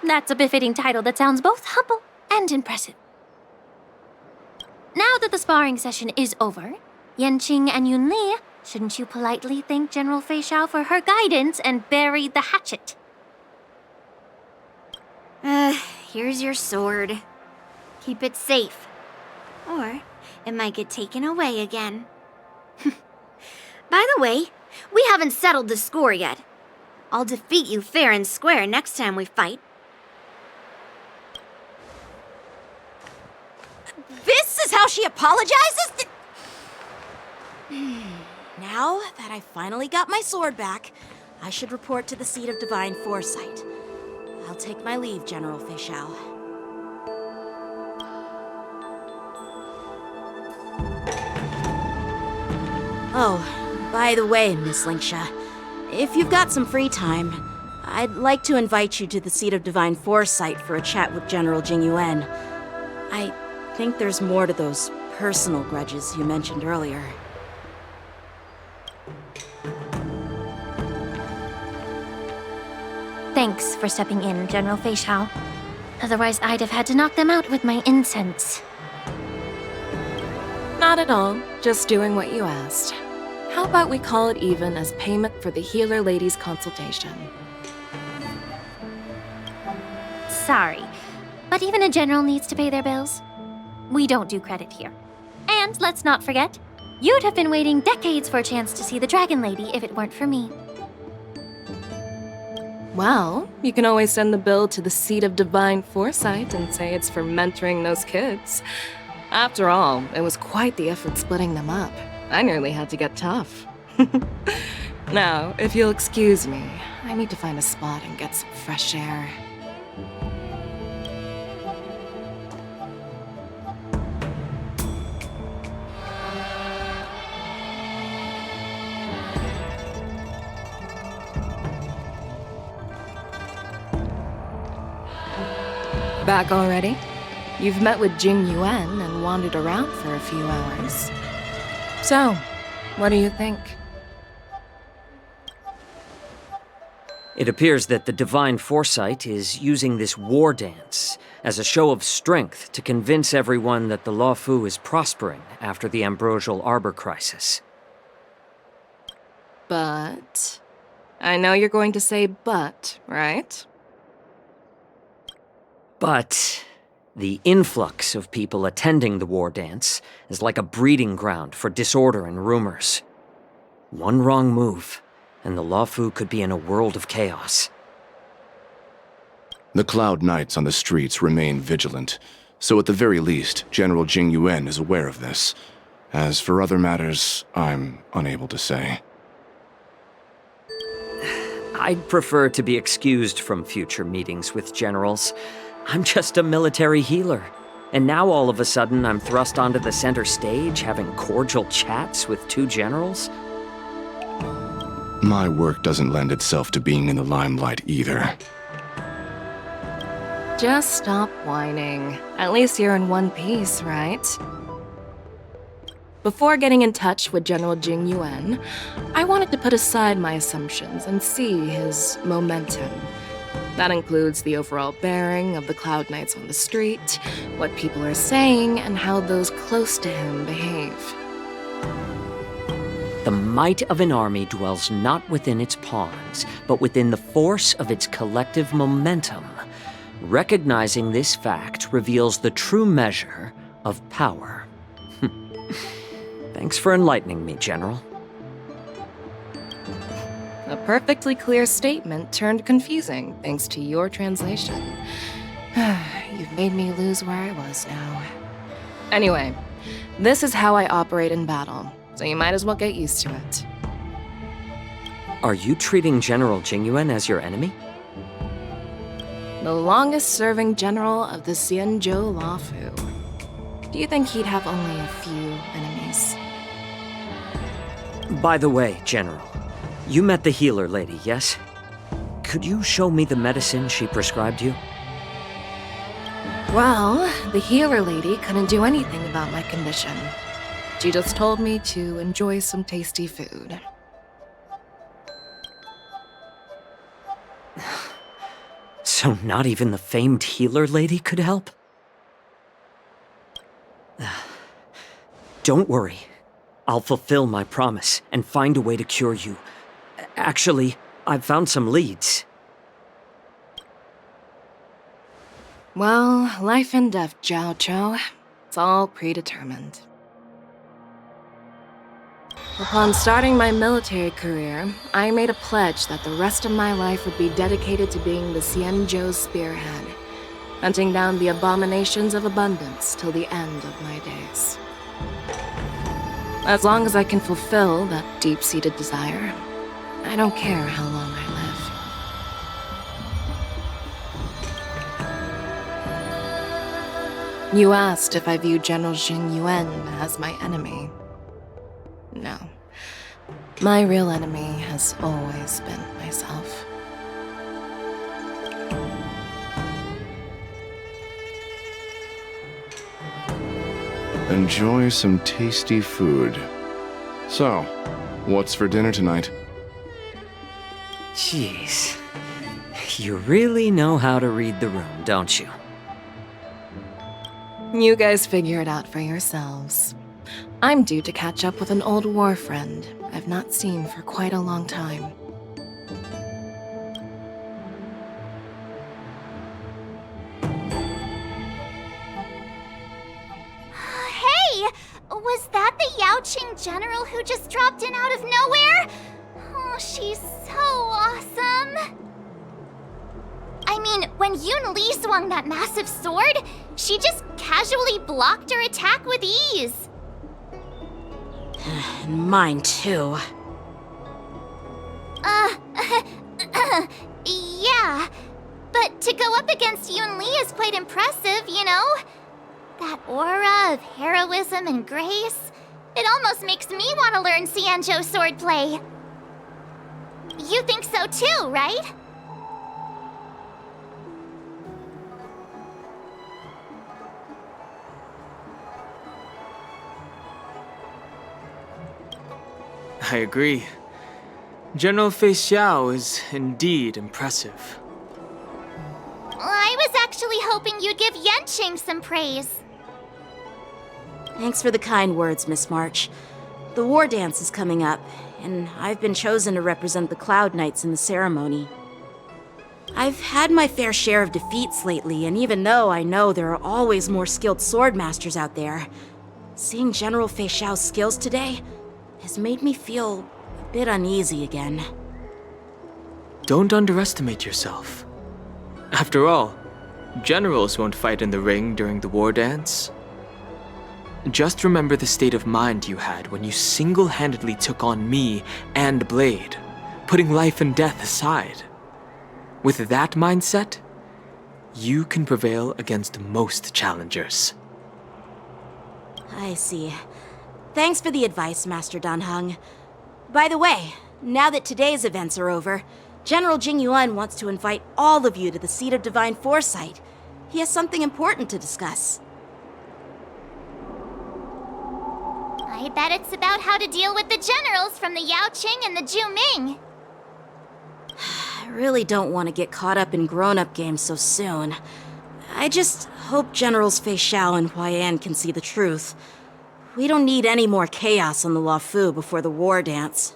that's a befitting title that sounds both humble and impressive. Now that the sparring session is over, Yanqing and Yunli, shouldn't you politely thank General Fei Xiao for her guidance and bury the hatchet? Here's your sword. Keep it safe. Or it might get taken away again. By the way, we haven't settled the score yet. I'll defeat you fair and square next time we fight. This is how she apologizes? Now that I finally got my sword back, I should report to the seat of divine foresight. I'll take my leave, General Fei Xiao. Oh, by the way, Miss Linksha, if you've got some free time, I'd like to invite you to the seat of divine foresight for a chat with General Jing Yuan. I think there's more to those personal grudges you mentioned earlier. Thanks for stepping in, General Fei Xiao. Otherwise, I'd have had to knock them out with my incense. Not at all. Just doing what you asked. How about we call it even as payment for the healer lady's consultation? Sorry, but even a general needs to pay their bills. We don't do credit here. And let's not forget, you'd have been waiting decades for a chance to see the Dragon Lady if it weren't for me. Well, you can always send the bill to the seat of divine foresight and say it's for mentoring those kids. After all, it was quite the effort splitting them up. I nearly had to get tough. Now, if you'll excuse me, I need to find a spot and get some fresh air. Back already? You've met with Jing Yuan and wandered around for a few hours. So, what do you think? It appears that the Divine Foresight is using this war dance as a show of strength to convince everyone that the Lawfu is prospering after the Ambrosial Arbor crisis. But... I know you're going to say but, right? But the influx of people attending the war dance is like a breeding ground for disorder and rumors. One wrong move, and the Luofu could be in a world of chaos. The Cloud Knights on the streets remain vigilant, so at the very least, General Jing Yuan is aware of this. As for other matters, I'm unable to say. I'd prefer to be excused from future meetings with generals. I'm just a military healer. And now all of a sudden I'm thrust onto the center stage having cordial chats with two generals? My work doesn't lend itself to being in the limelight either. Just stop whining. At least you're in one piece, right? Before getting in touch with General Jing Yuan, I wanted to put aside my assumptions and see his momentum. That includes the overall bearing of the Cloud Knights on the street, what people are saying, and how those close to him behave. The might of an army dwells not within its pawns, but within the force of its collective momentum. Recognizing this fact reveals the true measure of power. Thanks for enlightening me, General. A perfectly clear statement turned confusing thanks to your translation. You've made me lose where I was now. Anyway, this is how I operate in battle, so you might as well get used to it. Are you treating General Jing Yuan as your enemy? The longest-serving general of the Xianzhou Luofu. Do you think he'd have only a few enemies? By the way, General, you met the healer lady, yes? Could you show me the medicine she prescribed you? Well, the healer lady couldn't do anything about my condition. She just told me to enjoy some tasty food. So not even the famed healer lady could help? Don't worry. I'll fulfill my promise and find a way to cure you. Actually, I've found some leads. Well, life and death, Jiao Zhou. It's all predetermined. Upon starting my military career, I made a pledge that the rest of my life would be dedicated to being the Xianzhou spearhead, hunting down the abominations of abundance till the end of my days. As long as I can fulfill that deep-seated desire, I don't care how long I live. You asked if I view General Jing Yuan as my enemy. No. My real enemy has always been myself. Enjoy some tasty food. So, what's for dinner tonight? Jeez. You really know how to read the room, don't you? You guys figure it out for yourselves. I'm due to catch up with an old war friend I've not seen for quite a long time. Hey! Was that the Yaoqing general who just dropped in out of nowhere? Oh, she's so awesome! I mean, when Yun Li swung that massive sword, she just casually blocked her attack with ease. Mine too. Yeah. But to go up against Yun Li is quite impressive, you know? That aura of heroism and grace. It almost makes me want to learn Xianzhou swordplay. You think so too, right? I agree. General Fei Xiao is indeed impressive. I was actually hoping you'd give Yanqing some praise. Thanks for the kind words, Miss March. The war dance is coming up, and I've been chosen to represent the Cloud Knights in the ceremony. I've had my fair share of defeats lately, and even though I know there are always more skilled swordmasters out there, seeing General Fei Xiao's skills today has made me feel a bit uneasy again. Don't underestimate yourself. After all, generals won't fight in the ring during the war dance. Just remember the state of mind you had when you single-handedly took on me and Blade, putting life and death aside. With that mindset, you can prevail against most challengers. I see. Thanks for the advice, Master Dan Heng. By the way, now that today's events are over, General Jing Yuan wants to invite all of you to the Seat of Divine Foresight. He has something important to discuss. I bet it's about how to deal with the generals from the Yao Qing and the Ju Ming. I really don't want to get caught up in grown-up games so soon. I just hope Generals Fei Xiao and Huaiyan can see the truth. We don't need any more chaos on the Luofu before the war dance.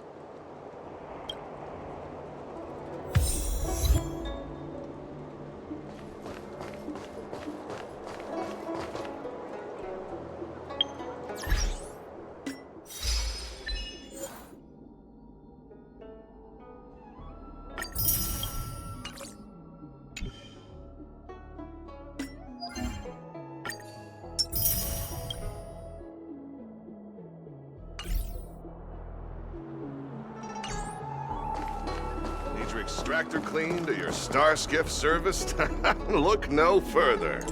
Need your extractor cleaned or your star skiff serviced? Look no further.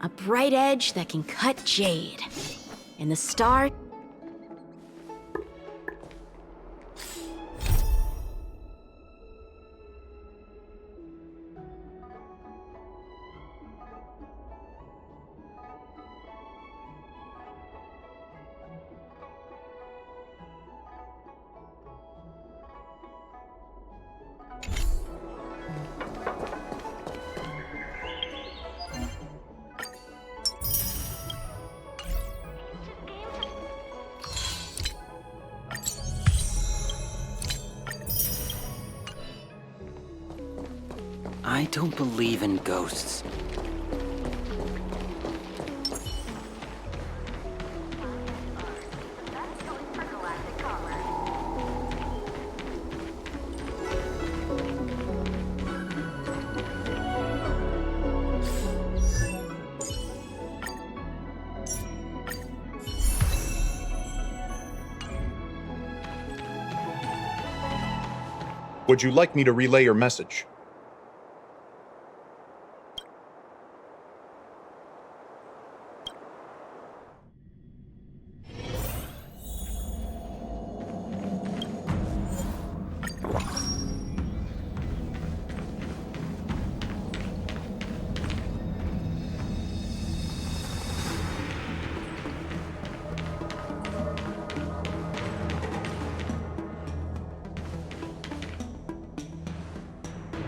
A bright edge that can cut jade. And the star... I don't believe in ghosts. Would you like me to relay your message?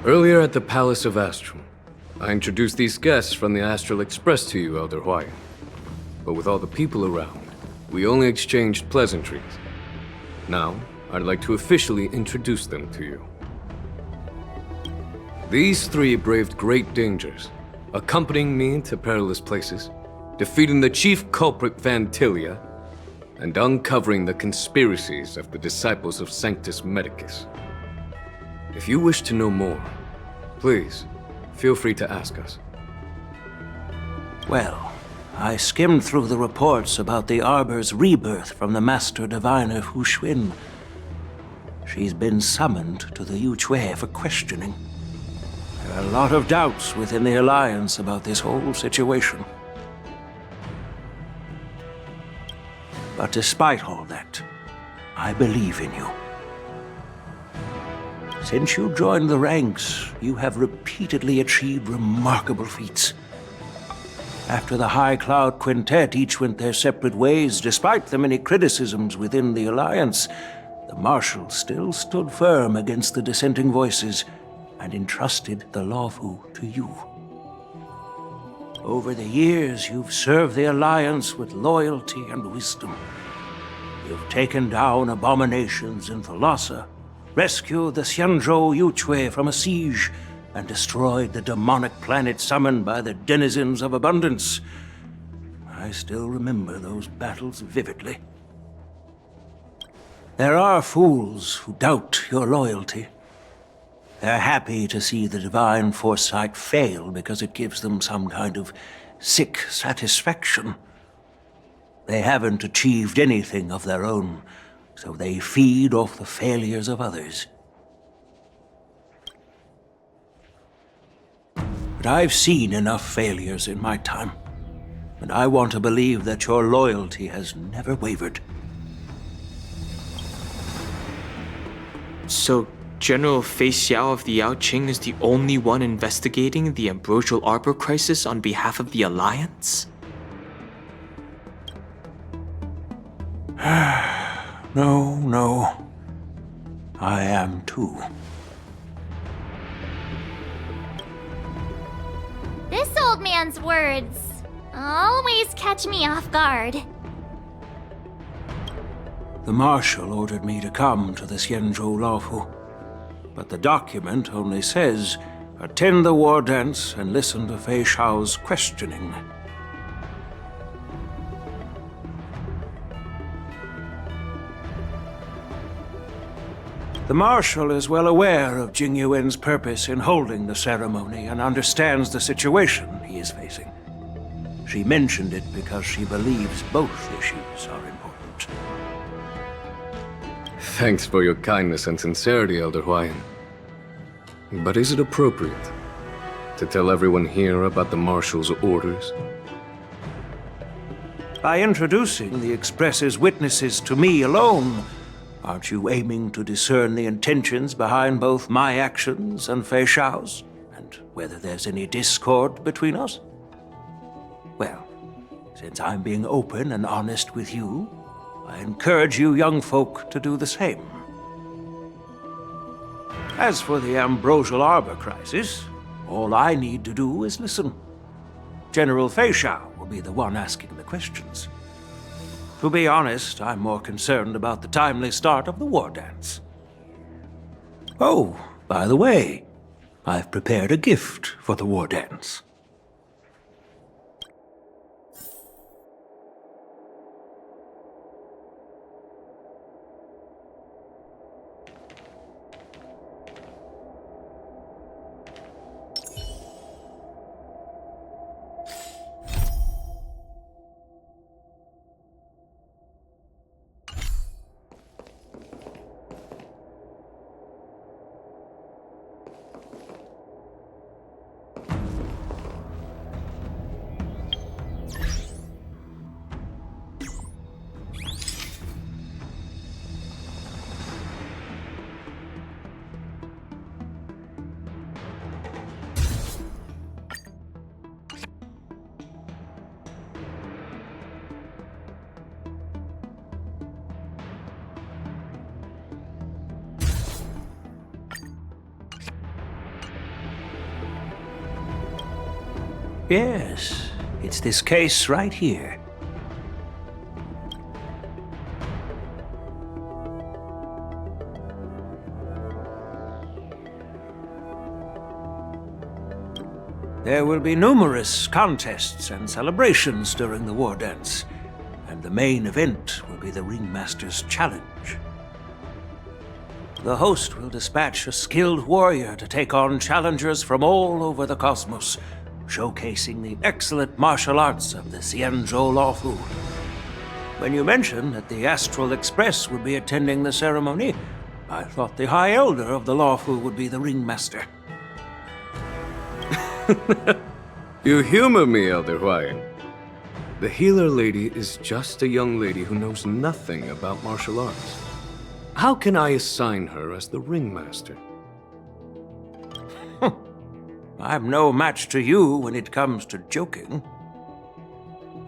Earlier at the Palace of Astral, I introduced these guests from the Astral Express to you, Elder Hwyan. But with all the people around, we only exchanged pleasantries. Now, I'd like to officially introduce them to you. These three braved great dangers, accompanying me to perilous places, defeating the chief culprit Vantilia, and uncovering the conspiracies of the disciples of Sanctus Medicus. If you wish to know more, please, feel free to ask us. Well, I skimmed through the reports about the Arbor's rebirth from the Master Diviner Hu Xuan. She's been summoned to the Yuchue for questioning. There are a lot of doubts within the Alliance about this whole situation. But despite all that, I believe in you. Since you joined the ranks, you have repeatedly achieved remarkable feats. After the High Cloud Quintet each went their separate ways, despite the many criticisms within the Alliance, the Marshal still stood firm against the dissenting voices and entrusted the Lawfu to you. Over the years, you've served the Alliance with loyalty and wisdom. You've taken down abominations in Thalassa, rescued the Xianzhou Yuchue from a siege, and destroyed the demonic planet summoned by the denizens of abundance. I still remember those battles vividly. There are fools who doubt your loyalty. They're happy to see the divine foresight fail because it gives them some kind of sick satisfaction. They haven't achieved anything of their own, so they feed off the failures of others. But I've seen enough failures in my time, and I want to believe that your loyalty has never wavered. So, General Fei Xiao of the Yaoqing is the only one investigating the Ambrosial Arbor crisis on behalf of the Alliance? No. I am too. This old man's words always catch me off guard. The Marshal ordered me to come to the Xianzhou Lawfu, but the document only says, attend the war dance and listen to Fei Xiao's questioning. The Marshal is well aware of Jing Yuan's purpose in holding the ceremony and understands the situation he is facing. She mentioned it because she believes both issues are important. Thanks for your kindness and sincerity, Elder Hwyan. But is it appropriate? To tell everyone here about the Marshal's orders? By introducing the Express's witnesses to me alone, aren't you aiming to discern the intentions behind both my actions and Fei Xiao's, and whether there's any discord between us? Well, since I'm being open and honest with you, I encourage you young folk to do the same. As for the Ambrosial Arbor crisis, all I need to do is listen. General Fei Xiao will be the one asking the questions. To be honest, I'm more concerned about the timely start of the war dance. Oh, by the way, I've prepared a gift for the war dance. Yes, it's this case right here. There will be numerous contests and celebrations during the war dance, and the main event will be the Ringmaster's Challenge. The host will dispatch a skilled warrior to take on challengers from all over the cosmos, showcasing the excellent martial arts of the Xianzhou Lawfu. When you mentioned that the Astral Express would be attending the ceremony, I thought the High Elder of the Lawfu would be the Ringmaster. You humor me, Elder Huayan. The healer lady is just a young lady who knows nothing about martial arts. How can I assign her as the Ringmaster? I'm no match to you when it comes to joking.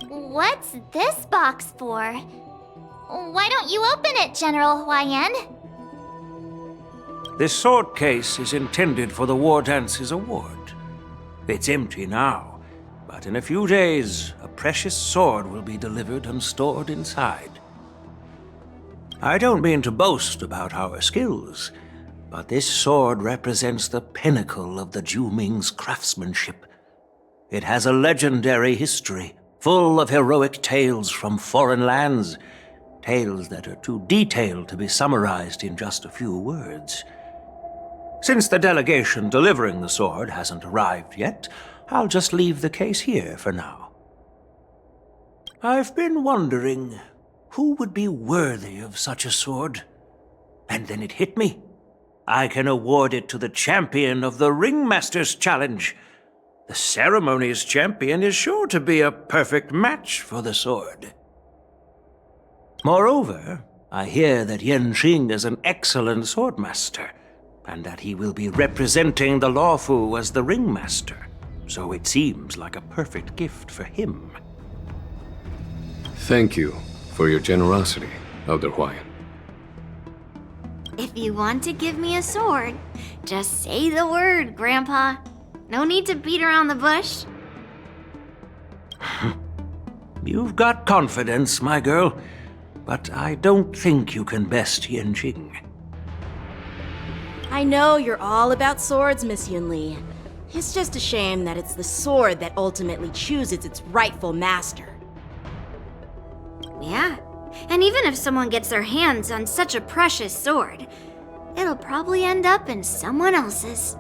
What's this box for? Why don't you open it, General Huayan? This sword case is intended for the War Dance's award. It's empty now, but in a few days, a precious sword will be delivered and stored inside. I don't mean to boast about our skills, but this sword represents the pinnacle of the Zhuming's craftsmanship. It has a legendary history, full of heroic tales from foreign lands, tales that are too detailed to be summarized in just a few words. Since the delegation delivering the sword hasn't arrived yet, I'll just leave the case here for now. I've been wondering who would be worthy of such a sword, and then it hit me. I can award it to the champion of the Ringmaster's Challenge. The ceremony's champion is sure to be a perfect match for the sword. Moreover, I hear that Yanqing is an excellent swordmaster, and that he will be representing the Lawfu as the Ringmaster, so it seems like a perfect gift for him. Thank you for your generosity, Elder Huayan. If you want to give me a sword, just say the word, Grandpa. No need to beat around the bush. You've got confidence, my girl, but I don't think you can best Yanqing. I know you're all about swords, Miss Yunli. It's just a shame that it's the sword that ultimately chooses its rightful master. Yeah, and even if someone gets their hands on such a precious sword, it'll probably end up in someone else's.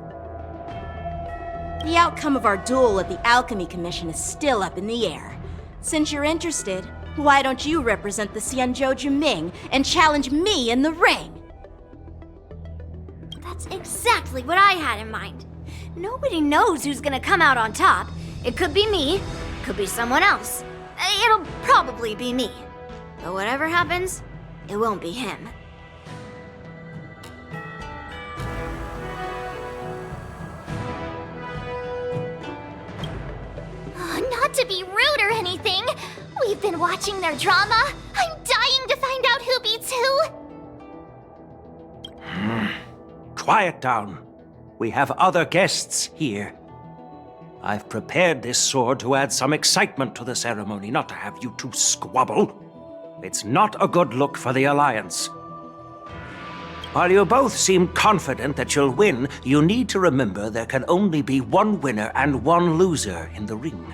The outcome of our duel at the Alchemy Commission is still up in the air. Since you're interested, why don't you represent the Xianzhou Juming and challenge me in the ring? That's exactly what I had in mind. Nobody knows who's gonna come out on top. It could be me, could be someone else. It'll probably be me. But whatever happens, it won't be him. Not to be rude or anything, we've been watching their drama. I'm dying to find out who beats who. Quiet down. We have other guests here. I've prepared this sword to add some excitement to the ceremony, not to have you two squabble. It's not a good look for the Alliance. While you both seem confident that you'll win, you need to remember there can only be one winner and one loser in the ring,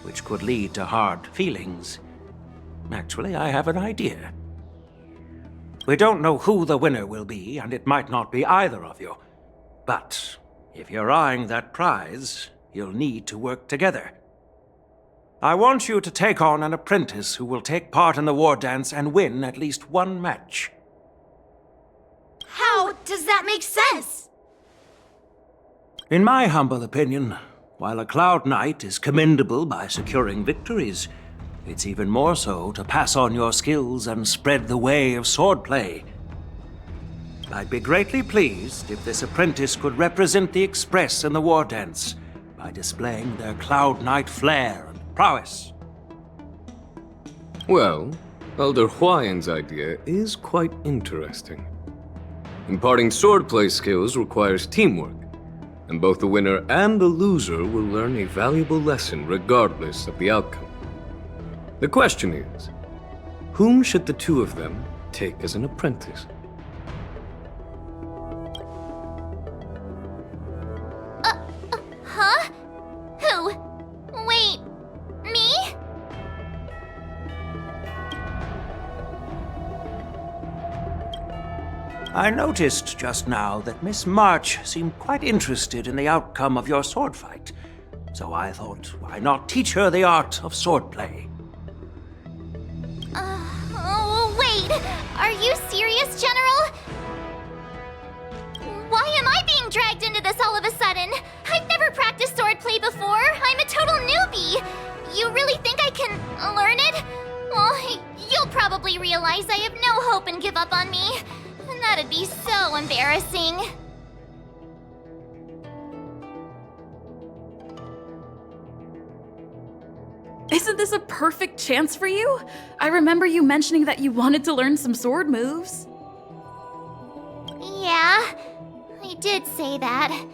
which could lead to hard feelings. Actually, I have an idea. We don't know who the winner will be, and it might not be either of you. But if you're eyeing that prize, you'll need to work together. I want you to take on an apprentice who will take part in the war dance and win at least one match. How does that make sense? In my humble opinion, while a Cloud Knight is commendable by securing victories, it's even more so to pass on your skills and spread the way of swordplay. I'd be greatly pleased if this apprentice could represent the Express in the war dance by displaying their Cloud Knight flair and prowess. Well, Elder Huayan's idea is quite interesting. Imparting swordplay skills requires teamwork, and both the winner and the loser will learn a valuable lesson regardless of the outcome. The question is, whom should the two of them take as an apprentice? Huh? Who? Wait, me? I noticed just now that Miss March seemed quite interested in the outcome of your sword fight, so I thought, why not teach her the art of swordplay? Wait, are you serious, General? Why am I being dragged into this all of a sudden? I've never practiced swordplay before. I'm a total newbie. You really think I can learn it? Well, you'll probably realize I have no hope and give up on me. And that'd be so embarrassing. Isn't this a perfect chance for you? I remember you mentioning that you wanted to learn some sword moves. Yeah, I did say that.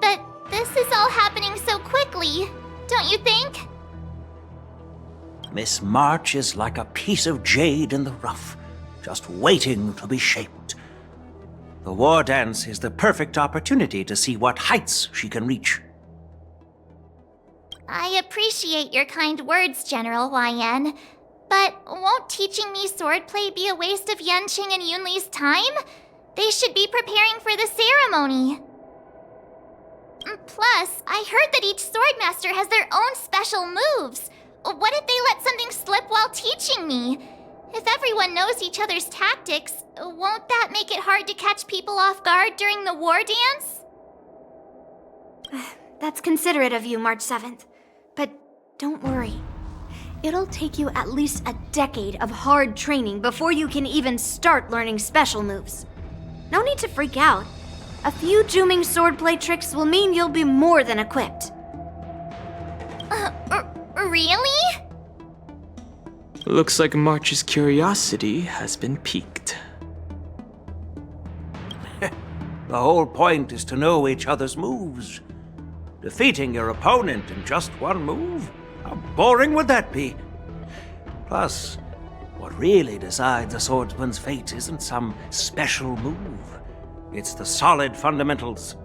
But this is all happening so quickly, don't you think? Miss March is like a piece of jade in the rough, just waiting to be shaped. The war dance is the perfect opportunity to see what heights she can reach. I appreciate your kind words, General Huayan. But won't teaching me swordplay be a waste of Yanqing and Yunli's time? They should be preparing for the ceremony. Plus, I heard that each swordmaster has their own special moves. What if they let something slip while teaching me? If everyone knows each other's tactics, won't that make it hard to catch people off guard during the war dance? That's considerate of you, March 7th. But don't worry. It'll take you at least a decade of hard training before you can even start learning special moves. No need to freak out. A few Juming swordplay tricks will mean you'll be more than equipped. Really? Looks like March's curiosity has been piqued. The whole point is to know each other's moves. Defeating your opponent in just one move? How boring would that be? Plus, what really decides a swordsman's fate isn't some special move. It's the solid fundamentals.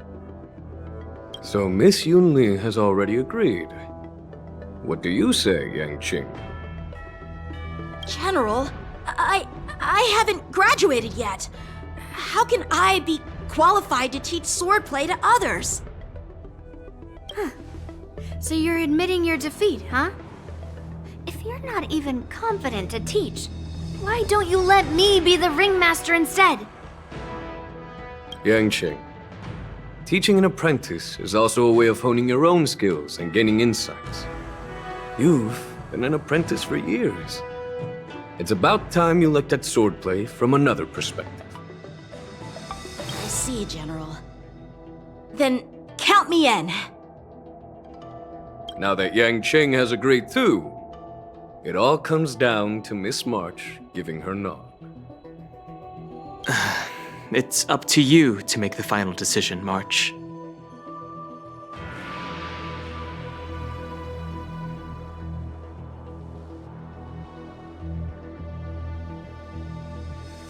So Miss Yunli has already agreed. What do you say, Yanqing? General, I haven't graduated yet. How can I be qualified to teach swordplay to others? So you're admitting your defeat, huh? If you're not even confident to teach, why don't you let me be the ringmaster instead? Yanqing, teaching an apprentice is also a way of honing your own skills and gaining insights. You've been an apprentice for years. It's about time you looked at swordplay from another perspective. I see, General. Then count me in. Now that Yang Cheng has agreed too, it all comes down to Miss March giving her nod. It's up to you to make the final decision, March.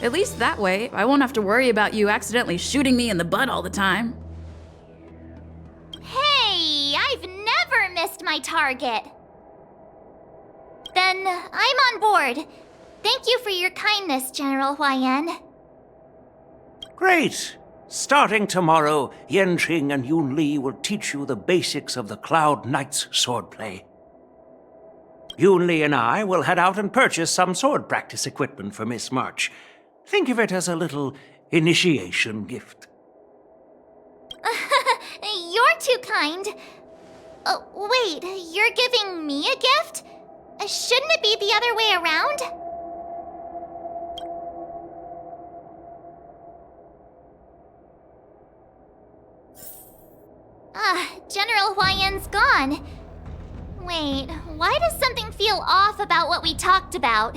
At least that way, I won't have to worry about you accidentally shooting me in the butt all the time. Hey, I've never missed my target. Then I'm on board. Thank you for your kindness, General Huayan. Great! Starting tomorrow, Yanqing and Yun Li will teach you the basics of the Cloud Knight's swordplay. Yun Li and I will head out and purchase some sword practice equipment for Miss March. Think of it as a little initiation gift. You're too kind. Wait, you're giving me a gift? Shouldn't it be the other way around? General Huayan's gone. Wait, why does something feel off about what we talked about?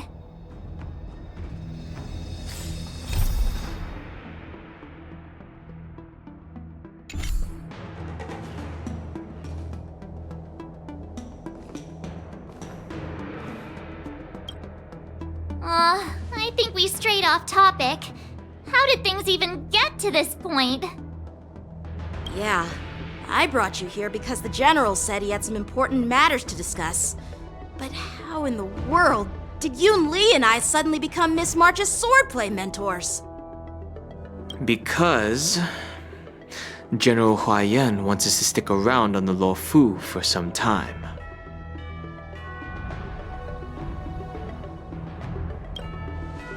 I think we strayed off topic. How did things even get to this point? Yeah, I brought you here because the General said he had some important matters to discuss. But how in the world did Yun Li and I suddenly become Miss March's swordplay mentors? Because General Huayan wants us to stick around on the Luo Fu for some time.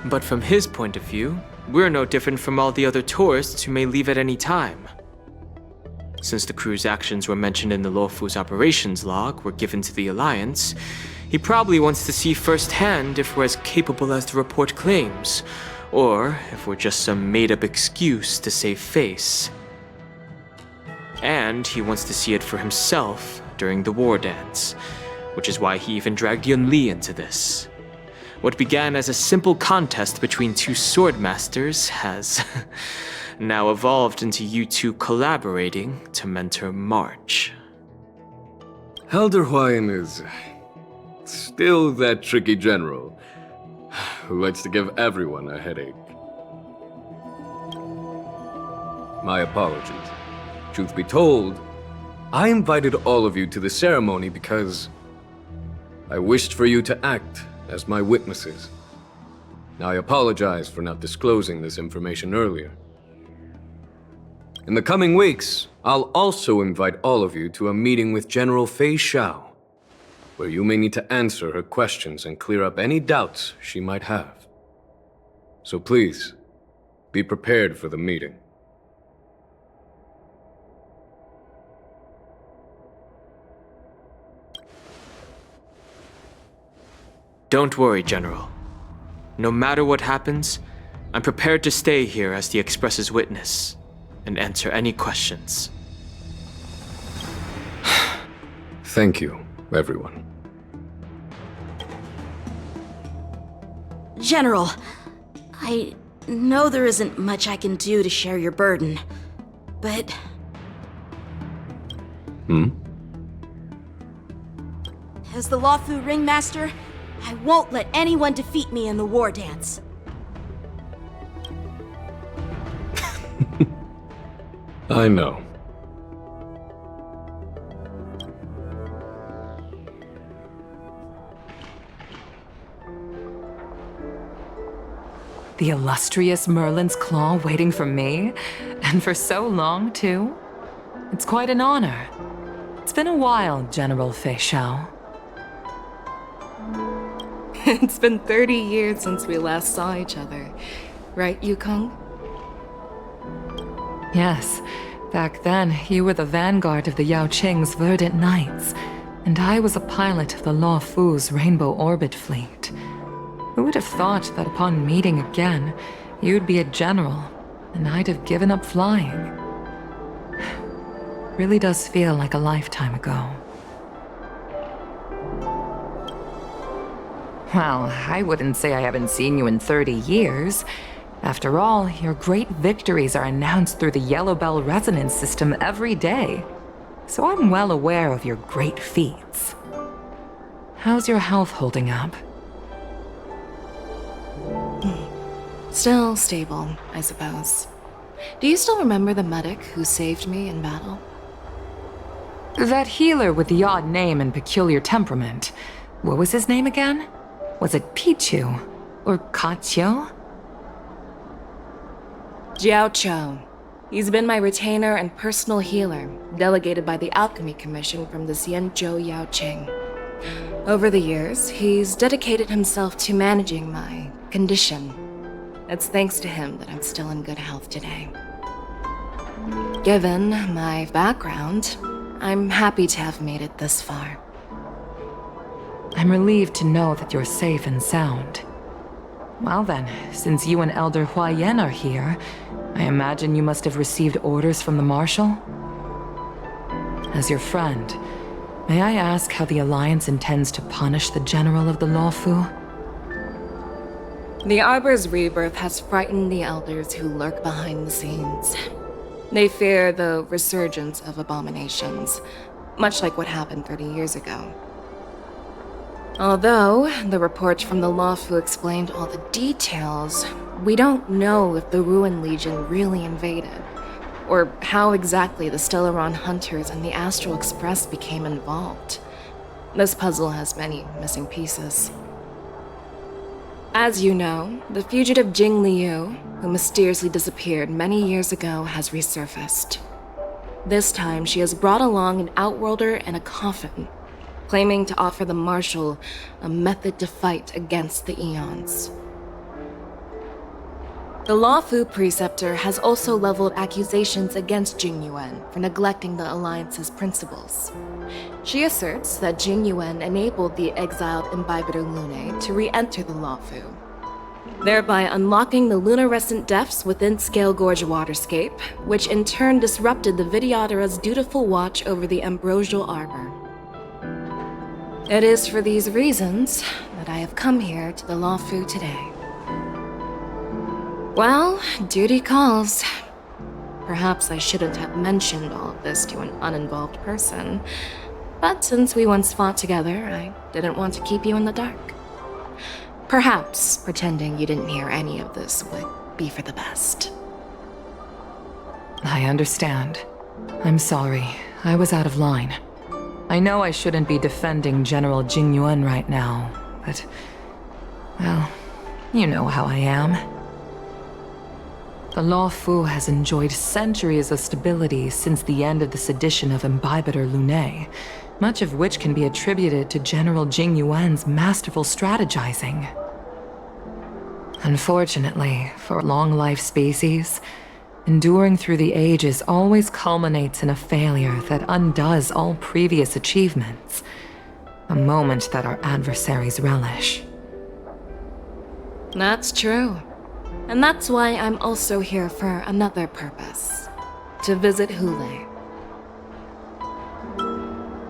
But from his point of view, we're no different from all the other tourists who may leave at any time. Since the crew's actions were mentioned in the Luo Fu's operations log were given to the Alliance, he probably wants to see firsthand if we're as capable as the report claims, or if we're just some made-up excuse to save face. And he wants to see it for himself during the war dance, which is why he even dragged Yun Li into this. What began as a simple contest between two swordmasters has now evolved into you two collaborating to mentor March. Elder Huayan is still that tricky general who likes to give everyone a headache. My apologies. Truth be told, I invited all of you to the ceremony because I wished for you to act as my witnesses. I apologize for not disclosing this information earlier. In the coming weeks, I'll also invite all of you to a meeting with General Fei Xiao, where you may need to answer her questions and clear up any doubts she might have. So please, be prepared for the meeting. Don't worry, General. No matter what happens, I'm prepared to stay here as the Express's witness and answer any questions. Thank you, everyone. General, I know there isn't much I can do to share your burden, but... As the Luo Fu ringmaster, I won't let anyone defeat me in the war dance. I know. The illustrious Merlin's Claw waiting for me? And for so long, too? It's quite an honor. It's been a while, General Fei Xiao. It's been 30 years since we last saw each other. Right, Yukong? Yes, Back then, you were the vanguard of the Yao Qing's Verdant Knights, and I was a pilot of the Law Fu's Rainbow Orbit fleet. Who would have thought that upon meeting again, you'd be a general, and I'd have given up flying? Really does feel like a lifetime ago. Well, I wouldn't say I haven't seen you in 30 years. After all, your great victories are announced through the Yellow Bell resonance system every day. So I'm well aware of your great feats. How's your health holding up? Still stable, I suppose. Do you still remember the medic who saved me in battle? That healer with the odd name and peculiar temperament. What was his name again? Was it Pichu? Or Kachio? Jiao Cho. He's been my retainer and personal healer, delegated by the Alchemy Commission from the Xianzhou Yao Qing. Over the years, he's dedicated himself to managing my condition. It's thanks to him that I'm still in good health today. Given my background, I'm happy to have made it this far. I'm relieved to know that you're safe and sound. Well then, since you and Elder Huayan are here, I imagine you must have received orders from the Marshal? As your friend, may I ask how the Alliance intends to punish the General of the Lawfu? The Arbor's rebirth has frightened the elders who lurk behind the scenes. They fear the resurgence of abominations, much like what happened 30 years ago. Although the report from the Lawfu explained all the details, we don't know if the Ruin Legion really invaded, or how exactly the Stellaron Hunters and the Astral Express became involved. This puzzle has many missing pieces. As you know, the fugitive Jing Liu, who mysteriously disappeared many years ago, has resurfaced. This time, she has brought along an outworlder and a coffin, claiming to offer the Marshal a method to fight against the Eons. The Lawfu Preceptor has also leveled accusations against Jing Yuan for neglecting the Alliance's principles. She asserts that Jing Yuan enabled the exiled Imbibitor Lunae to re-enter the Lawfu, thereby unlocking the lunarescent depths within Scale Gorge Waterscape, which in turn disrupted the Vidyadhara's dutiful watch over the Ambrosial Arbor. It is for these reasons that I have come here to the Lawfu today. Well, duty calls. Perhaps I shouldn't have mentioned all of this to an uninvolved person, but since we once fought together, I didn't want to keep you in the dark. Perhaps pretending you didn't hear any of this would be for the best. I understand. I'm sorry. I was out of line. I know I shouldn't be defending General Jing Yuan right now, but... well, you know how I am. The Lawfu has enjoyed centuries of stability since the end of the sedition of Imbibitor Lunae, much of which can be attributed to General Jing Yuan's masterful strategizing. Unfortunately, for long-life species, enduring through the ages always culminates in a failure that undoes all previous achievements, a moment that our adversaries relish. That's true. And that's why I'm also here for another purpose. To visit Hule.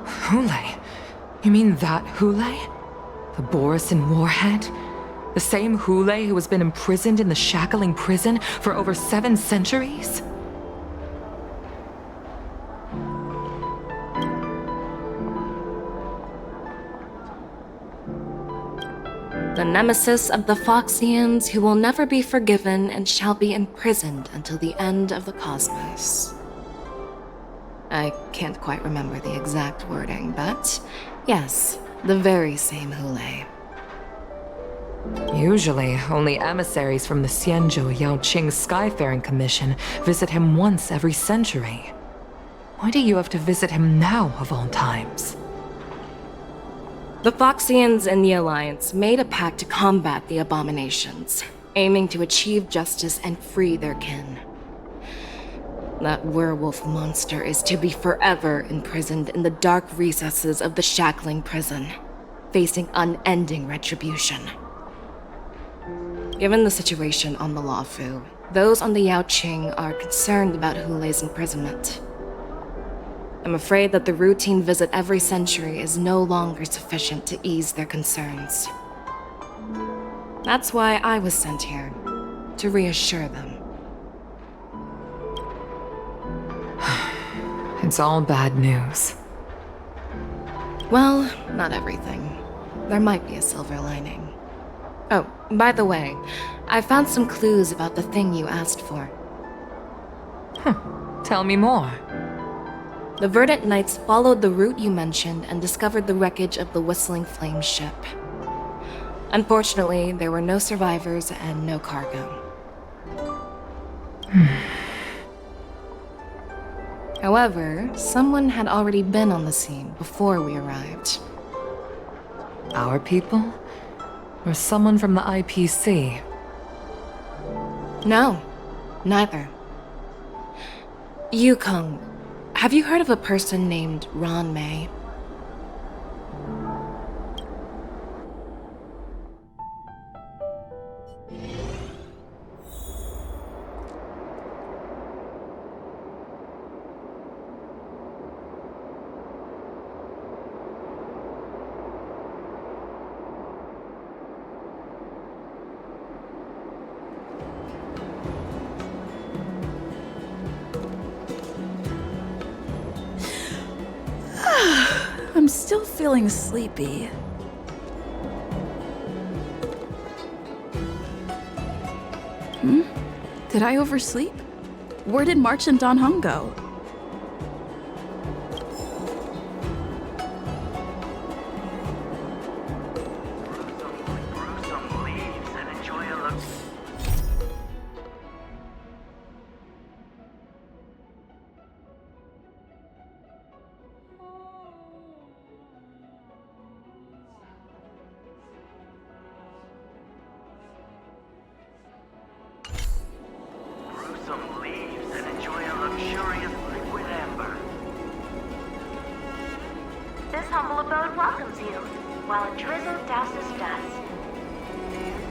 Hule? You mean that Hule? The Borisin warhead? The same Hule who has been imprisoned in the Shackling prison for over 7 centuries? The nemesis of the Foxians who will never be forgiven and shall be imprisoned until the end of the cosmos. I can't quite remember the exact wording, but yes, the very same Hule. Usually, only emissaries from the Xianzhou Yao Qing Skyfaring Commission visit him once every century. Why do you have to visit him now, of all times? The Foxians and the Alliance made a pact to combat the abominations, aiming to achieve justice and free their kin. That werewolf monster is to be forever imprisoned in the dark recesses of the Shackling prison, facing unending retribution. Given the situation on the Luofu, those on the Yaoqing are concerned about Hulei's imprisonment. I'm afraid that the routine visit every century is no longer sufficient to ease their concerns. That's why I was sent here, to reassure them. It's all bad news. Well, not everything. There might be a silver lining. Oh, by the way, I found some clues about the thing you asked for. Tell me more. The Verdant Knights followed the route you mentioned and discovered the wreckage of the Whistling Flame ship. Unfortunately, there were no survivors and no cargo. However, someone had already been on the scene before we arrived. Our people? Or someone from the IPC? No, neither. Yukong, have you heard of a person named Ron May? I'm still feeling sleepy. Did I oversleep? Where did March and Don Hung go? This humble abode welcomes you, while a drizzle douses dust.